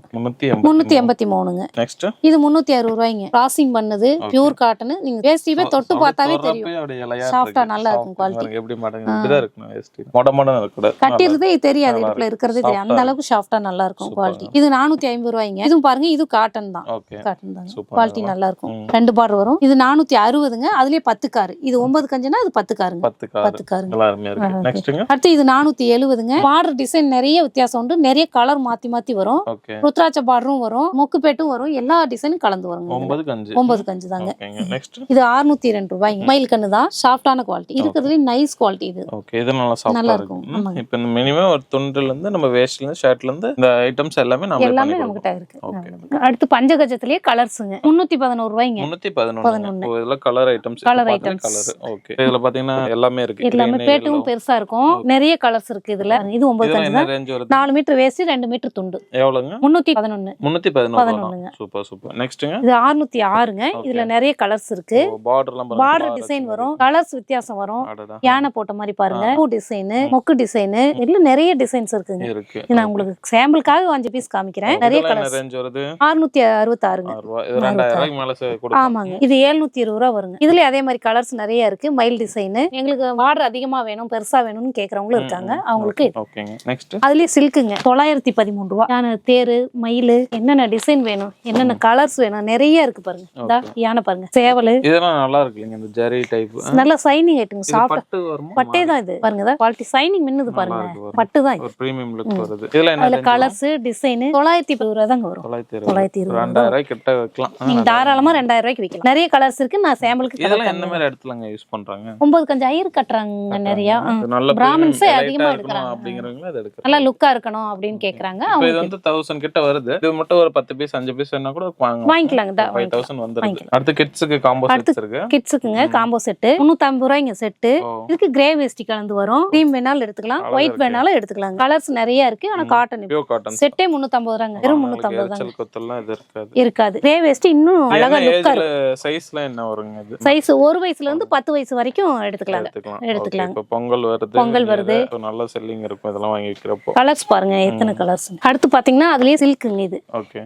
383ங்க. நெக்ஸ்ட் இது 360 ரூபாய்ங்க. கிராசிங் பண்ணது பியூர் காட்டன். நீங்க வேஷ்டிவே தொட்டு பார்த்தாவே தெரியும். சாஃப்ட்டா நல்லா இருக்கும். குவாலிட்டி எப்படி மாட்டங்க இப்படிதான் இருக்கு. வேஷ்டி மொடமொடன்னு இருக்கு. கட்டிறதே தெரியாது. இதுல இருக்கிறதே தெரியும். அந்த அளவுக்கு சாஃப்ட்டா நல்லா இருக்கும். குவாலிட்டி இது 450 ரூபாய்ங்க. இதுவும் பாருங்க, இது காட்டன் தான். காட்டன் தான். குவாலிட்டி நல்லா இருக்கும். 2 பார்டர் வரும். இது 460ங்க. அதுலயே 10 கார். இது 9 கஞ்சுனா அது 10 காருங்க. 10 காருங்க. நல்லா அருமையா இருக்கு. நெக்ஸ்ட்ங்க அடுத்து இது 470ங்க. பார்டர் டிசைன் நிறைய வித்தியாசம் உண்டு. நிறைய கலர் மாத்தி மாத்தி வரும். ருத்ராட்ச பார்டரும் வரும், மொக்கு பேட்டும் வரும். எல்லா டிசைனும் கலந்து வருங்க. 9 கஞ்சு தாங்க. நெக்ஸ்ட் இது 602 ரூபாய்ங்க. மயில் கண்ணு தான். சாஃப்ட்டான குவாலிட்டி. இருக்கிறதுல நைஸ் குவாலிட்டி இது. ஓகே. இது நல்லா இருக்கும். இப்போ மினிமம் ஒரு துண்டுல இருந்து நம்ம வேஷ்ட்ல இருந்து ஷர்ட்ல இருந்து இந்த ஐட்டம்ஸ் எல்லாமே நம்மகிட்ட இருக்கு. அடுத்து பஞ்சகஜத்திலேயே கலர்ஸ்ங்க. 311 ரூபாய்ங்க. 311. இதெல்லாம் கலர் ஐட்டம்ஸ். கலர். ஓகே. இதுல பாத்தீங்கன்னா எல்லாமே இருக்கு. எல்லாமே பேட்டும் பெருசா இருக்கும். நிறைய கலர்ஸ் இருக்கு இதுல. இது 9 கஞ்சு தான். 4 மீட்டர் வேஷ்டி, 2 மீட்டர் துண்டு. எவ்வளவுங்க? 311. சூப்பர். நெக்ஸ்ட்ங்க இது 606ங்க. இதுல நிறைய கலர்ஸ் இருக்கு. பார்டர் டிசைன் வரும், கலர்ஸ் வித்தியாசம் வரும். யானை போட்ட மாதிரி பாருங்க. பூ டிசைன், மொக்கு டிசைன், இதுல நிறைய டிசைன்ஸ் இருக்குங்க. நான் உங்களுக்கு சாம்பிளுக்காக 5 பீஸ் காமிக்கிறேன். நிறைய கலர்ஸ். 666ங்க. ரூபாய்க்கு மேல கொடுக்கும். ஆமாங்க. இது 720 ரூபா வருங்க. இதுல அதே மாதிரி கலர்ஸ் நிறைய இருக்கு. மைல் டிசைன் எங்களுக்கு ஆர்டர் அதிகமா வேணும் பெருசா வேணும்னு கேக்குறவங்களும் இருக்காங்க. அவங்களுக்கு ஓகேங்க. நெக்ஸ்ட் அதுலயே சில்க்குங்க 913 ரூபா. யானை தேரு மயில் என்னென்ன டிசைன் வேணும் என்னென்ன கலர்ஸ் வேணும் நிறைய இருக்கு பாருங்க. இந்த யானை பாருங்க சேவல் இதெல்லாம் நல்லா இருக்குங்க. இந்த ஜரி டைப் நல்ல சைனிங் ஐட்டங்க. சாஃப்ட் பட்டு வருமா? பட்டே தான் இது பாருங்க. குவாலிட்டி சைனிங் மின்னுது பாருங்க. பட்டு தான் ஒரு பிரீமியம் லுக் வருது. இதுல என்ன அதுல கலர்ஸ் டிசைன் 920 ரூபா தாங்க வரும். 920 2000 ரூபாய் கிட்ட வைக்கலாம். நீங்க தாராளமா 2000 ரூபாய்க்கு விக்கலாம். நிறைய கலர்ஸ் இருக்கு. நான் சாம்பிளுக்கு இதெல்லாம் என்ன மாதிரி இடத்துலங்க யூஸ் பண்றாங்க? 9 கஞ்ச ஐயர் கட்டுறாங்க நிறைய. நல்ல பிராமன்ஸே அதிகமா எடுக்கறாங்க. அப்படிங்கறவங்க அத எடுக்கறாங்க. நல்லா லுக்கா இருக்கணும் அப்படினு கேக்குறாங்க. இப்போ இது வந்து 1000 கிட்ட வருது. இது மட்டும் ஒரு 10 பீஸ் 5 பீஸ் வேணா கூட வாங்கிக்கலாங்க. 5000 வந்துருது. அடுத்து கிட்ஸ்க்கு காம்போ செட்ஸ் இருக்கு. கிட்ஸ்க்குங்க காம்போ செட் 350 ரூபாய்ங்க செட். இதுக்கு கிரே வேஸ்டி கலந்து வரும். க்ரீம் வேணாலும் எடுத்துக்கலாம், ஒயிட் வேணாலும் எடுத்துக்கலாம். கலர்ஸ் நிறைய இருக்கு. ஆனா காட்டன் பியூர் காட்டன் செட்டே 350 ரூபாங்க. வெறும் 350 தாங்க. கொத்தெல்லாம் இது இருக்காது. இருக்காது. கிரே வேஸ்டி இன்னும் அழகா லுக்கா இருக்கு. சைஸ்ல என்ன வருங்க இது? சைஸ் 1 வயசுல இருந்து 10 வயசு வரைக்கும் எடுத்துக்கலாம். இப்போ பொங்கல் வருது. நல்ல செல்லிங் இருக்கும் இதெல்லாம் வாங்கி விக்கிறப்போ. கலர்ஸ் பாருங்க எத்தனை கலர்ஸ். அடுத்து பாத்தீங்கன்னா அதுலயே சில்க்குங்க இது.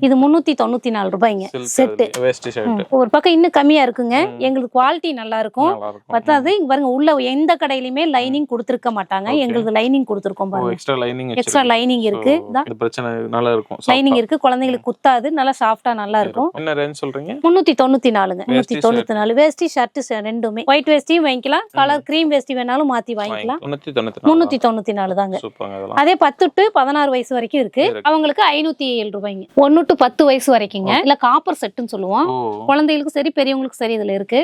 இது 394 ரூபாய்ங்க செட். வேஸ்டி ஷர்ட். ஒரு பக்கம் இன்னும் கம்மியா இருக்குங்க. எங்களுக்கு குவாலிட்டி நல்லா இருக்கும். பத்தாது இங்க பாருங்க உள்ள எந்த கடையிலயுமே லைனிங் கொடுத்திருக்க மாட்டாங்க. எங்களுக்கு லைனிங் கொடுத்திருக்கோம் பாருங்க. எக்ஸ்ட்ரா லைனிங் இருக்கு. இது பிரச்சனை நல்லா இருக்கும். லைனிங் இருக்கு. குழந்தைகளுக்கு குத்தாது. நல்லா சாஃப்ட்டா நல்லா இருக்கும். என்ன ரேஞ்ச் சொல்றீங்க? 394ங்க. 394 வேஸ்டி ஷர்ட் ரெண்டுமே. ஒயிட் வேஸ்டியும் வாங்கிக்கலாம். கலர் கிரீம் வேஸ்டி வேணாலும் மாத்தி வாங்கிக்கலாம். 394 தாங்க. அதே 10 to 16 வயசு வரைக்கும் இருக்கு. அவங்களுக்கு 507 ரூபாய்ங்க. 1 to 10 வயசு வரைக்குங்க. இல்ல காப்பர் செட்னு சொல்லுவோம். குழந்தைகளுக்கு சரி பெரியவங்களுக்கு சரி இதுல இருக்கு.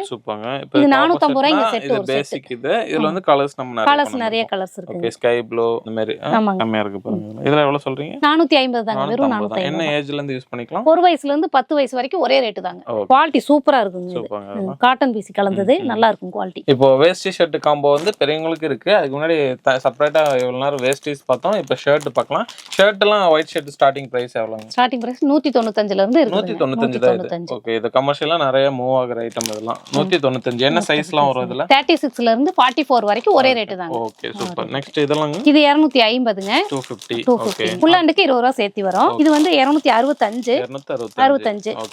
இது 450 ரூபாய்ங்க செட். ஒரு பேசிக் இது. இதுல வந்து கலர்ஸ் நம்ம நிறைய கலர்ஸ் இருக்கு. ஓகே ஸ்கை ப்ளூ இந்த மாதிரி கம்மியா இருக்கு பாருங்க. இதெல்லாம் எவ்வளவு சொல்றீங்க? 450 தாங்க. வெறும் 450. என்ன ஏஜ்ல இருந்து யூஸ் பண்ணிக்கலாம்? 1 வயசுல இருந்து 10 வயசு வரைக்கும் ஒரே ரேட் தாங்க. குவாலிட்டி சூப்பரா இருக்குங்க. காட்டன் பீசி கலந்தது நல்லா இருக்கும் குவாலிட்டி. இப்போ வேஸ்டி ஷர்ட் காம்போ வந்து பெரியவங்களுக்கு இருக்கு. அதுக்கு முன்னாடி செப்பரேட்டா இவ்வளவு நேரம் வேஸ்டிஸ் பார்த்தோம். இப்போ ஷர்ட் பார்க்கலாம். ஷர்ட் எல்லாம் ஒயிட் ஷர்ட் ஸ்டார்டிங் பிரைஸ் எவ்வளவுங்க? ஸ்டார்டிங் பிரைஸ் 195ல இருந்து இருக்கு. 195 தான். ஓகே இது கமர்ஷியலா நிறைய மூவ் ஆகுற ஐட்டம் இதெல்லாம். 195. என்ன சைஸ்லாம் வரும் இதுல? 36ல இருந்து 44 வரைக்கும் ஒரே ரேட் தாங்க. Okay super. நெக்ஸ்ட் இதெல்லாம் இது 250ங்க. 250. ஓகே ஃபுல் ஹேண்டுக்கு 20 ரூபாய் சேர்த்து வரும். இது வந்து 265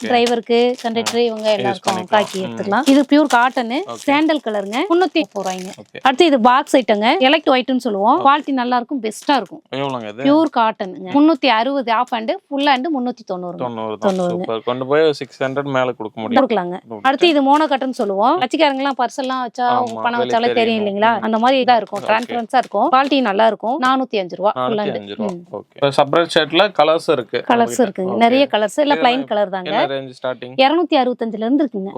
டிரைவருக்கு கண்டக்டர் இவங்க எல்லாருக்கும் காக்கி எடுத்துக்கலாம். இது பியூர் காட்டன் சாண்டல் கலருங்க. 330 ரூபாய்ங்க. அடுத்து இது பாக்ஸ் ஐட்டங்க. எலக்ட் ஒயிட்னு சொல்லுவோம். குவாலிட்டி நல்லா இருக்கும். பெஸ்டா இருக்கும். எவ்வளவுங்க இது? பியூர் காட்டன்ங்க. 360 half hand full hand 390. Super. கொண்டு போய் 600 மேல கொடுக்க முடியும். கொடுக்கலாங்க. அடுத்து இது மோனோ கட்டன் சொல்லுவோம். கட்சிக்காரங்க எல்லாம் பர்ஸ் எல்லாம் வச்சா பணம் வச்சாலே தெரியும் இல்லீங்களா? அந்த மாதிரி இதா இருக்கும். டிரான்ஸ்பரன்ஸா இருக்கும். குவாலிட்டி நல்லா இருக்கும். 405 ரூபாய் ஃபுல் ஹேண்ட். ஓகே. இப்போ செப்பரேட் ஷர்ட்ல கலர்ஸ் இருக்கு. கலர்ஸ் இருக்குங்க. நிறைய கலர்ஸ் இல்ல ப்ளைன் கலர் தாங்க. என்ன ரேஞ்ச் ஸ்டார்டிங்? 265ல இருந்து இருக்குங்க.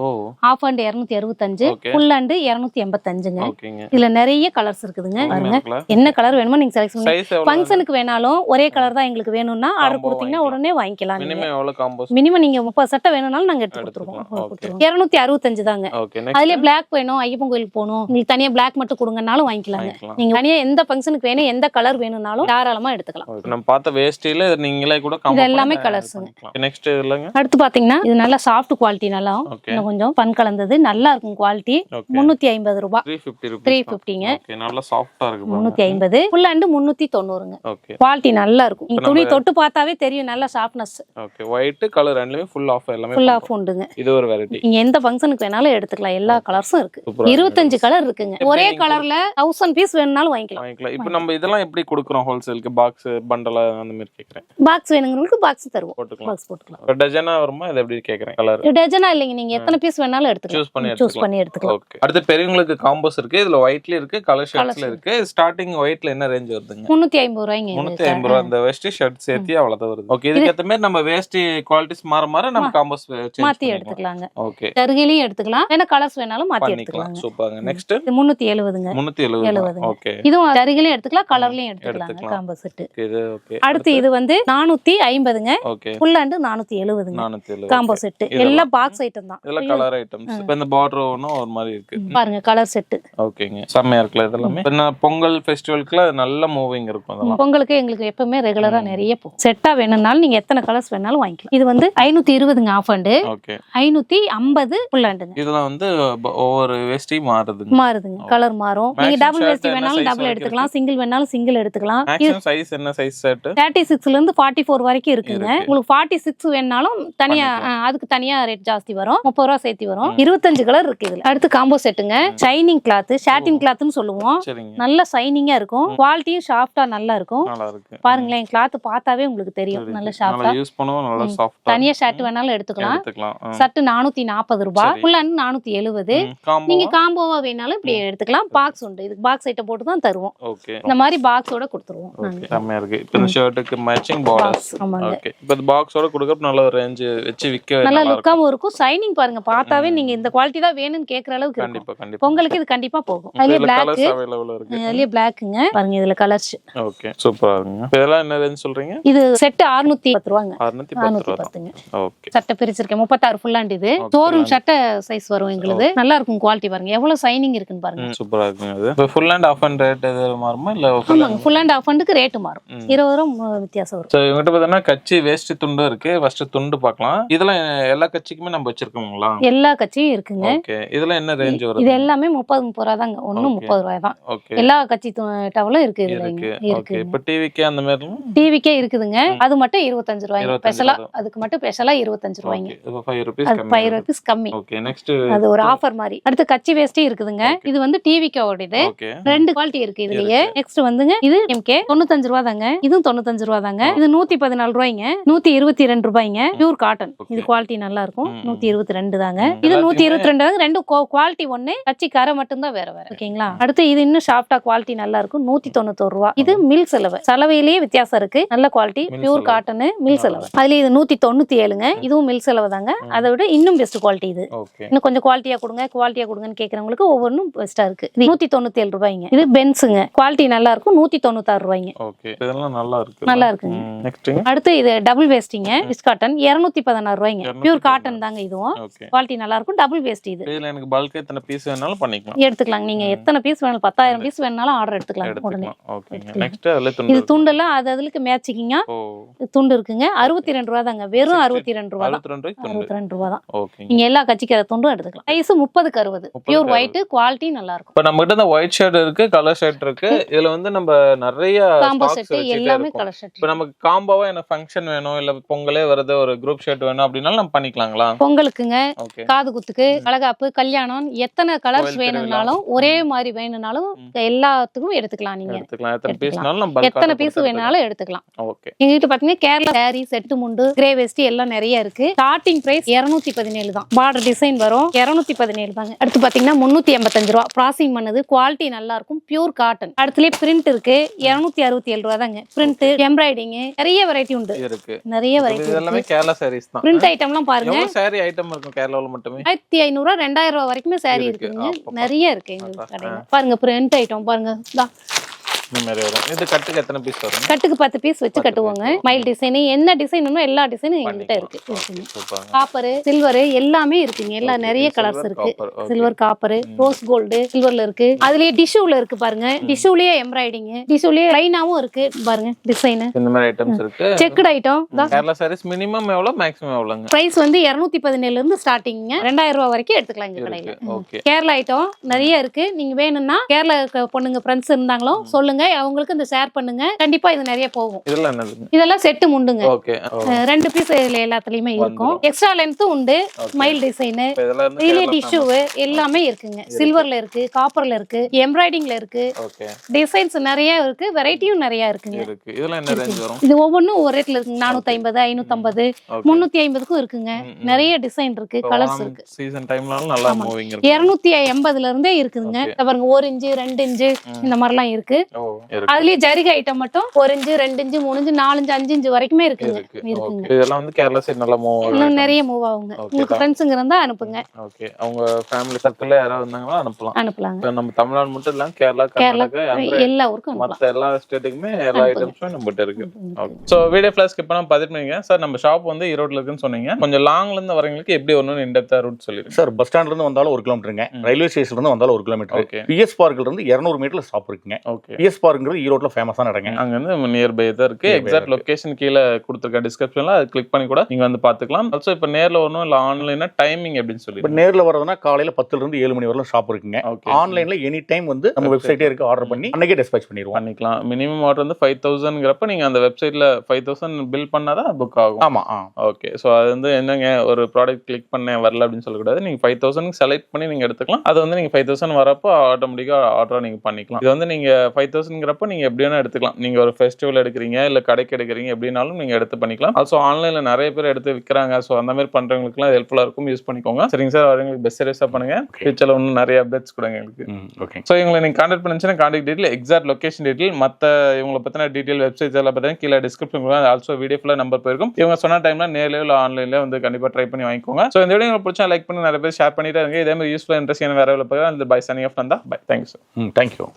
ஆஃப் ஹேண்ட் 265, ஃபுல் ஹேண்ட் 285ங்க. ஓகேங்க. இதுல நிறைய கலர்ஸ் இருக்குதுங்க. பாருங்க என்ன கலர் வேணுமோ நீங்க செலக்ட் பண்ணுங்க. ஃபங்க்ஷனுக்கு வேணாலும் ஒரே கலர் தான் எங்களுக்கு வேணும்னா ஆர்டர் கொடுத்தீங்கன்னா உடனே வாங்கிக்கலாம். மினிமம் எவ்வளவு காம்போஸ்? மினிமம் நீங்க 30 சட்டை வேணும்னாலும் நாங்க எடுத்து கொடுத்துருவோம். 265 தாங்க. அதுலயே பிளாக் வேணும், ஐயப்பன் கோயிலுக்கு போகணும், உங்களுக்கு தனியா பிளாக் மட்டும் கொடுங்கனாலும் வாங்கிக்கலாங்க. நீங்க தனியா எந்த ஃபங்க்ஷனுக்கு வேணும் எந்த கலர் வேணும்னாலும் தாராளமா எடுத்துக்கலாம். நம்ம பார்த்த வேஸ்டில நீங்களே கூட இது எல்லாமே கலர்ஸ்ங்க. நெக்ஸ்ட் இல்லங்க. அடுத்து பாத்தீங்கன்னா இது நல்ல சாஃப்ட் குவாலிட்டி நல்லா இன்னும் கொஞ்சம் பன் கலந்தது நல்லா இருக்கும் குவாலிட்டி. 350 ரூபாய். 350ங்க. ஓகே நல்லா சாஃப்ட்டா இருக்கு. 350 ஃபுல் ஹேண்ட் 390ங்க. ஓகே குவாலிட்டி நல்லா இருக்கும். நீங்க துணி தொட்டு பார்த்தாவே தெரியும் நல்ல சாஃப்ட்னஸ். ஓகே ஒயிட் கலர் ரெண்டுலயே ஃபுல் ஆஃப் எல்லாமே ஃபுல் ஆஃப் உண்டுங்க. இது ஒரு வெரைட்டி. நீங்க எந்த ஃபங்க்ஷனுக்கு வேணாலும் எடுத்துக்கலாம். எல்லா கலர்ஸும் இருக்கு. 25 கலர் இருக்குங்க. ஒரே கலர்ல 1000 பீஸ் வேணும்னாலும் வாங்கிக்கலாம். இப்போ நம்ம இதெல்லாம் எப்படி கொடுக்குறோம் ஹோல்சேலுக்கு? பாக்ஸ் பண்டலா அந்த மாதிரி கேக்குறேன். பாக்ஸ் வேணுங்கிறவங்களுக்கு பாக்ஸ் தருவோம். பாக்ஸ் போட்டுக்கலாம். ஒரு டஜனா வருமா? இது எப்படி கேக்குறேன் கலர்? டஜனா இல்லைங்க. நீங்க எத்தனை பீஸ் வேணாலும் எடுத்துக்கலாம். சூஸ் பண்ணி எடுத்துக்கலாம். ஓகே. அடுத்து பெரியவங்களுக்கு காம்போஸ் இருக்கு. இதுல ஒயிட்ல இருக்கு, கலர் ஷர்ட்ஸ்ல இருக்கு. ஸ்டார்டிங் ஒயிட்ல என்ன ரேஞ்ச் வருதுங்க? 350 ரூபாய்ங்க. 350 ரூபாய். இந்த வெஸ்டி ஷர்ட் சேர்த்து அவ்வளவுதான் வருது. ஓகே. இதுக்கு ஏத்த மாதிரி நம்ம வேஸ்டி குவாலிட்டிஸ் மாற நம்ம காம்போஸ் மாத்தி எடுத்துக்கலாங்க. ஓகே. தர்கிலையும் எடுத்துக்கலாம். வேணா கலர்ஸ் வேணாலும் மாத்தி எடுத்துக்கலாம். சூப்பர்ங்க. நெக்ஸ்ட் 370ங்க. 370. ஓகே. இதுவும் தர்கிலையும் எடுத்துக்கலாம், கலர்லயும் எடுத்துக்கலாம் காம்போ செட். இது ஓகே. அடுத்து இது வந்து 450ங்க. ஓகே. ஃபுல் ஹேண்ட் 470ங்க. 470 காம்போ செட். எல்லாம் பாக்ஸ் ஐட்டம் தான். இதெல்லாம் கலர் ஐட்டம்ஸ். இப்போ இந்த பார்டர் ஒண்ணு ஒரு மாதிரி இருக்கு. பாருங்க கலர் செட். ஓகேங்க. செமையா இருக்குல இதெல்லாம். இப்போ பொங்கல் ஃபெஸ்டிவலுக்குல நல்ல மூவிங் இருக்கும் அதெல்லாம். பொங்கலுக்கு எங்களுக்கு எப்பவுமே ரெகுலரா நிறைய போகும். செட்டா வேணும்னாலும் நீங்க எத்தனை கலர்ஸ் வேணாலும் வாங்கிக்கலாம். இது வந்து 520ங்க ஆஃப் ஹேண்ட். ஓகே. 550 ஃபுல் ஹேண்டுங்க. இதெல்லாம் வந்து ஒவ்வொரு வேஸ்டி மாறுதுங்க. கலர் மாறும். நீங்க டபுள் வேஸ்டி வேணாலும் டபுள் எடுத்துக்கலாம், சிங்கிள் வேணாலும் சிங்கிள் எடுத்துக்கலாம். மேக்ஸிமம் சைஸ் என்ன சைஸ் செட்? 36ல இருந்து 44 வரைக்கும் இருக்குங்க. உங்களுக்கு 46 வேணாலும் தனியா அதுக்கு அதுக்கு தனியா ரேட் ஜாஸ்தி வரும், 30 ரூபா சேர்த்து வரும். 25 கலர் இருக்கு இதுல. அடுத்து காம்போ செட்டுங்க, ஷைனிங் கிளாத், ஷாட்டின் கிளாத்னு சொல்லுவோம். நல்ல ஷைனிங்கா இருக்கும், குவாலிட்டியும் சாஃப்டா நல்லா இருக்கும். பாருங்களேன், கிளாத் பார்த்தாவே உங்களுக்கு தெரியும், நல்ல சாஃப்டா யூஸ் பண்ணுவோம், நல்ல சாஃப்டா. தனியா ஷர்ட் வேணாலும் எடுத்துக்கலாம். ஷர்ட் 440 ரூபாய், ஃபுல் ஹேண்ட் 470. நீங்க காம்போவா வேணாலும் இப்படி எடுத்துக்கலாம். பாக்ஸ் உண்டு, இதுக்கு பாக்ஸ் ஐட்டம் போட்டு தான் தருவோம். இந்த மாதிரி பாக்ஸோட கொடுத்துருவோம். செமையா இருக்கு. இப்போ இந்த ஷர்ட்டுக்கு மேட்சிங் பார்டர்ஸ். ஓகே, இப்போ இந்த பாக்ஸோட கொடுக்கற நல்ல ரேஞ்ச் வெச்சு விக்க நல்ல லுக்காவும் இருக்கும். ஷைனிங் பாருங்க, பார்த்தாவே நீங்க இந்த குவாலிட்டி தான் வேணும்னு கேக்குற அளவுக்கு இருக்கும். கண்டிப்பா கண்டிப்பா உங்களுக்கு இது கண்டிப்பா போகும். அதுல Black அவைலபிள் இருக்கு. அதுல Blackங்க பாருங்க, இதுல கலர்ஸ். ஓகே, சூப்பரா இருக்குங்க. இதெல்லாம் என்ன ரேஞ்ச் சொல்றீங்க? இது செட் 610 ரூபாங்க. 610. ஓகே, சட்டை பிரிச்சிருக்கேன் 36 ஃபுல் ஹேண்ட். இது ஷோரூம் சட்டை சைஸ் வரும் எங்களுது. நல்லா இருக்கும் குவாலிட்டி. பாருங்க எவ்வளவு ஷைனிங் இருக்குன்னு பாருங்க. சூப்பரா இருக்குங்க. இது இப்போ full hand half hand rate எது மாறுமா இல்ல? ஃபுல் ஹேண்ட் ஆஃப் ஹேண்டுக்கு ரேட் மாறும், 20 ரூபாய் வித்தியாசம் வரும். சோ இவங்க பார்த்தா கச்சி வேஷ்டி துண்டு இருக்கு. ஃபர்ஸ்ட் துண்டு பார்க்கலாம். இதெல்லாம் எல்லா கட்சிக்குமே நம்ம வச்சிருக்கோங்களா? எல்லா கட்சியும் இருக்குங்க. ஓகே, இதெல்லாம் என்ன ரேஞ்ச் வரும்? இது எல்லாமே 30 ரூபாய் தாங்க. ஒண்ணு 30 ரூபாய் தான். எல்லா கட்சி டவலும் இருக்கு இதுல. ஓகே, இப்போ டிவிக்கே அந்த மாதிரி டிவிக்கே இருக்குதுங்க. அது மட்டும் 25 ரூபாய் ஸ்பெஷலா. அதுக்கு மட்டும் ஸ்பெஷலா 25 ரூபாய்ங்க. இப்போ 5 ரூபீஸ் கம்மி. 5 ரூபீஸ் கம்மி. ஓகே, நெக்ஸ்ட் அது ஒரு ஆஃபர் மாதிரி. அடுத்து கட்சி வேஷ்டி இருக்குதுங்க. இது வந்து டிவிக்கே ஓடுது. ரெண்டு குவாலிட்டி இருக்கு இதுலயே. நெக்ஸ்ட் வந்துங்க, இது எம்கே 95 ரூபாய் தாங்க. இதுவும் 95 ரூபாய் தாங்க. இது 114 ரூபாய்ங்க. 122 ரூபாய்ங்க. Pure cotton. இது குவாலிட்டி நல்லா இருக்கும். 122 தாங்க. இது 122 தாங்க. ரெண்டு குவாலிட்டி ஒண்ணு. கட்சி கரை மட்டும் தான் வேற வேற. ஓகேங்களா? அடுத்து இது இன்னும் சாஃப்டா குவாலிட்டி நல்லா இருக்கும். 191 ரூபாய். இது மில் செலவு. சலவையிலேயே வித்தியாசம் இருக்கு. நல்ல குவாலிட்டி பியூர் காட்டன் மில் செலவு. அதுல இது 197ங்க. இதுவும் மில் செலவு தாங்க. அதை விட இன்னும் பெஸ்ட் குவாலிட்டி இது. இன்னும் கொஞ்சம் குவாலிட்டியா கொடுங்கன்னு கேக்குறவங்களுக்கு ஒவ்வொன்றும் பெஸ்டா இருக்கு. 197 ரூபாய்ங்க. இது பென்ஸுங்க. குவாலிட்டி நல்லா இருக்கும். 196 ரூபாய்ங்க. ஓகே, இதெல்லாம் நல்லா இருக்கு. நல்லா இருக்குங்க. நெக்ஸ்ட் அடுத்து இது டபுள் வேஸ்டிங்க. பிஸ் காட்டன் 216 ரூபாய்ங்க. பியூர் காட்டன் தாங்க. இதுவும் குவாலிட்டி நல்லா இருக்கும். டபுள் வேஸ்ட் இது. இதுல எனக்கு பல்க் எத்தனை பீஸ் வேணாலும் பண்ணிக்கலாம். எடுத்துக்கலாம். நீங்க எத்தனை பீஸ் வேணாலும் 10,000 பீஸ் வேணாலும் ஆர்டர் எடுத்துக்கலாம் உடனே. ஓகே, நெக்ஸ்ட் அதுல துண்டு. இது துண்டெல்லாம் அதுக்கு மேட்சிங்கா துண்டு இருக்குங்க. 62 ரூபாய் தாங்க. வெறும் 62 ரூபாய் தான். 62 ரூபாய் தான். ஓகே, நீங்க எல்லா கட்சிக்கிற துண்டும் எடுத்துக்கலாம். சைஸ் 30க்கு 60. Pure white. குவாலிட்டி நல்லா இருக்கும். இப்ப நம்ம கிட்ட இந்த ஒயிட் ஷர்ட் இருக்கு, கலர் ஷர்ட் இருக்கு. இதுல வந்து நம்ம நிறைய காம்போ செட் எல்லாமே கலர் ஷர்ட். இப்ப நமக்கு காம்போவா என்ன ஃபங்க்ஷன் வேணும் இல்ல பொங்கலே வருது ஒரு குரூப் ஷர்ட் வேணும் அப்படினாலும் நம்ம பண்ணிக்கலாங்களா? பொங்கலுக்குங்க, காது குத்துக்கு, அலகாப்பு, கல்யாணம், எத்தனை கலர்ஸ் வேணும்னாலும் ஒரே மாதிரி வேணும்னாலும் எல்லாத்துக்கும் எடுத்துக்கலாம். நீங்க எடுத்துக்கலாம். எத்தனை பீஸ்னாலும் நம்ம எத்தனை பீஸ் வேணாலும் எடுத்துக்கலாம். ஓகே, எங்க கிட்ட பாத்தீங்கன்னா கேரளா சாரி செட்டு முண்டு, கிரே வெஸ்டி எல்லாம் நிறைய இருக்கு. ஸ்டார்டிங் பிரைஸ் 217 தான். பார்டர் டிசைன் வரும் 217 தாங்க. அடுத்து பாத்தீங்கன்னா 385 ரூபாய். ப்ராசிங் பண்ணது குவாலிட்டி நல்லா இருக்கும். Pure cotton. அடுத்துலயே பிரிண்ட் இருக்கு. 267 ரூபாய் தாங்க. பிரிண்ட், எம்ப்ராய்டிங் நிறைய வெரைட்டி உண்டு. நிறைய வெரைட்டி. எல்லாமே கேரளா சாரீஸ் தான். பிரிண்ட் ஐட்டம்லாம் பாருங்க. எவ்வளவு சாரி ஐட்டம் இருக்கும் கேரளால மட்டுமே? 1500 ரூபாய் 2000 ரூபாய் வரைக்கும் சாரி இருக்குங்க. நிறைய இருக்கு எங்க கடையில. பாருங்க பிரிண்ட் ஐட்டம் பாருங்க. இந்த மாதிரி வரும். இது கட்டுக்கு எத்தனை பீஸ் வரும்? கட்டுக்கு 10 பீஸ் வச்சு கட்டுவாங்க. மைல் டிசைன் என்ன டிசைனும் எல்லா டிசைனும் எங்ககிட்ட இருக்கு. காப்பர், சில்வர் எல்லாமே இருக்குங்க. எல்லாம் நிறைய கலர்ஸ் இருக்கு. சில்வர், காப்பர், ரோஸ் கோல்டு, சில்வர்ல இருக்கு. அதுலயே டிஷ்யூல இருக்கு பாருங்க. டிஷ்யூலயே எம்ப்ராய்டிங், டிஷ்யூலயே லைனாவும் இருக்கு பாருங்க டிசைன். இந்த மாதிரி ஐட்டம்ஸ் இருக்கு. Checked item. Kerala sarees minimum எவ்வளவு மேக்ஸிமம் எவ்வளவுங்க? பிரைஸ் வந்து 217 ல இருந்து ஸ்டார்டிங். 2000 ரூபாய் வரைக்கும் எடுத்துக்கலாம் எங்க கடையில. கேரளா ஐட்டம் நிறைய இருக்கு. நீங்க வேணும்னா கேரளா பொண்ணுங்க ஃப்ரெண்ட்ஸ் இருந்தாங்களோ சொல்லுங்க, அவங்களுக்கு இந்த ஷேர் பண்ணுங்க. கண்டிப்பா இது நிறைய போகும். இதெல்லாம் என்னது? இதெல்லாம் செட் முண்டுங்க. ஓகே, 2 பீஸ் எல்லாத்துலயுமே இருக்கும். எக்ஸ்ட்ரா லென்த் உண்டு. ஸ்மைல் டிசைன், இதுல டிஷ்யூ எல்லாமே இருக்குங்க. சில்வர்ல இருக்கு, காப்பர்ல இருக்கு, எம்ப்ராய்டிங்ல இருக்கு. ஓகே, டிசைன்ஸ் நிறைய இருக்கு. வெரைட்டியும் நிறைய இருக்குங்க. இருக்கு. இதெல்லாம் என்ன ரேஞ்ச் வரும்? இது ஒவ்வொன்னும் ஒரு ரேட்ல இருக்கு. 450, 550, 350க்கும் இருக்குங்க. நிறைய டிசைன் இருக்கு, கலர்ஸ் இருக்கு. சீசன் டைம்லலாம் நல்லா மூவிங் இருக்கு. 280ல இருந்தே இருக்குதுங்க. பாருங்க 1 இன்ச் 2 இன்ச் இந்த மாதிரிலாம் இருக்கு. அதுலயே ஜரிகை ஐட்டம் மட்டும் 1 inch 2 inch 3 inch 4 inch 5 inch வரைக்குமே இருக்குங்க. இதெல்லாம் வந்து கேரளா சைடு நல்லா மூவ் ஆகும். இன்னும் நிறைய மூவ் ஆகுங்க. உங்களுக்கு ஃப்ரெண்ட்ஸ்ங்க இருந்தா அனுப்புங்க. ஓகே, அவங்க ஃபேமிலி சர்க்கிள்ல யாராவது வந்தாங்கன்னா அனுப்பலாம். நம்ம தமிழ்நாடு மட்டும் இல்ல, கேரளா, கர்நாடகா எல்லா ஊருக்கும் மத்த எல்லா ஸ்டேட்டுக்குமே எல்லா ஐட்டம்ஸும் நம்மகிட்ட இருக்கு. Okay, so video flash skip பண்ணாம பதிவு பண்ணுங்க சார். நம்ம ஷாப் வந்து ஈரோட்ல இருக்குன்னு சொன்னீங்க. கொஞ்சம் லாங்ல இருந்து வரவங்களுக்கு எப்படி வரணும்னு இன்டெப்தா ரூட் சொல்லிருங்க சார். பஸ் ஸ்டாண்ட்ல இருந்து வந்தாலும் 1 கிலோமீட்டருங்க. ரயில்வே ஸ்டேஷன்ல இருந்து வந்தாலும் 1 கிலோமீட்டர். பிஎஸ் பார்க்ல இருந்து 200 மீட்டர்ல ஸ்டாப் இருக்குங்க. பிஎஸ் ஸ்பேஸ் பார்க்ங்கிறது ஈரோட்ல ஃபேமஸான இடங்க. அங்க வந்து நியர்பை தான் இருக்கு. எக்ஸாக்ட் லொகேஷன் கீழே கொடுத்துருக்க டிஸ்கிரிப்ஷன்ல அது கிளிக் பண்ணி கூட நீங்க வந்து பாத்துக்கலாம். ஆல்சோ இப்ப நேர்ல வரணும் இல்ல ஆன்லைனா டைமிங் எப்படின்னு சொல்லி. இப்போ நேர்ல வரதுனா காலையில 10 ல இருந்து 7 மணி வரலாம் ஷாப் இருக்குங்க. ஆன்லைன்ல எனி டைம் வந்து நம்ம வெப்சைட்டே இருக்கு, ஆர்டர் பண்ணி அன்னைக்கே டிஸ்பேட்ச் பண்ணிக்கலாம். மினிமம் ஆர்டர் வந்து 5000ங்கறப்ப நீங்க அந்த வெப்சைட்ல 5000 பில் பண்ணாதான் புக் ஆகும். ஆமா. ஓகே. சோ அது வந்து என்னங்க ஒரு ப்ராடக்ட் கிளிக் பண்ணேன் வரல அப்படின்னு சொல்லக்கூடாது. நீங்க 5000 செலக்ட் பண்ணி நீங்க எடுத்துக்கலாம். அது வந்து நீங்க 5000 வரப்போ ஆட்டோமேட்டிக்கா ஆர்டரா நீங்க பண்ணிக்கலாம். இது வந்து நீங்க 5000ங்கறப்ப நீங்க எப்படி வேணா எடுத்துக்கலாம். நீங்க ஒரு ஃபெஸ்டிவல் எடுக்கிறீங்க இல்ல கடைக்கு எடுக்கிறீங்க எப்படினாலும் நீங்க எடுத்து பண்ணிக்கலாம். ஆல்சோ ஆன்லைன்ல நிறைய பேர் எடுத்து விற்கிறாங்க. சோ அந்த மாதிரி பண்றவங்களுக்குலாம் ஹெல்ப்ஃபுல்லா இருக்கும், யூஸ் பண்ணிக்கோங்க. சரிங்க சார், அவங்களுக்கு பெஸ்ட் சர்வீஸா பண்ணுங்க. ஃபியூச்சர்ல இன்னும் நிறைய அப்டேட்ஸ் கொடுங்க எங்களுக்கு. ஓகே. சோ இவங்களை நீங்க கான்டாக்ட் பண்ணுச்சுன்னா contact detail, exact location detail, மத்த இவங்களை பத்தின டீடைல், வெப்சைட்ஸ் எல்லாம் பார்த்தீங்கன்னா கீழே டிஸ்கிரிப்ஷன் ஆல்சோ வீடியோ ஃபுல்லா நம்பர் போயிருக்கும். இவங்க சொன்ன டைம்ல நேர்ல இல்ல ஆன்லைன்ல வந்து கண்டிப்பா ட்ரை பண்ணி வாங்கிக்கோங்க. சோ இந்த வீடியோ உங்களுக்கு பிடிச்சா லைக் பண்ணி நிறைய பேர் ஷேர் பண்ணிட்டே இருங்க. இதே மாதிரி யூஸ்ஃபுல்லா இன்ட்ரெஸ்டிங்கான வேற பார்க்கலாம். Bye signing off Nanda. Bye. Thank you sir. Thank you.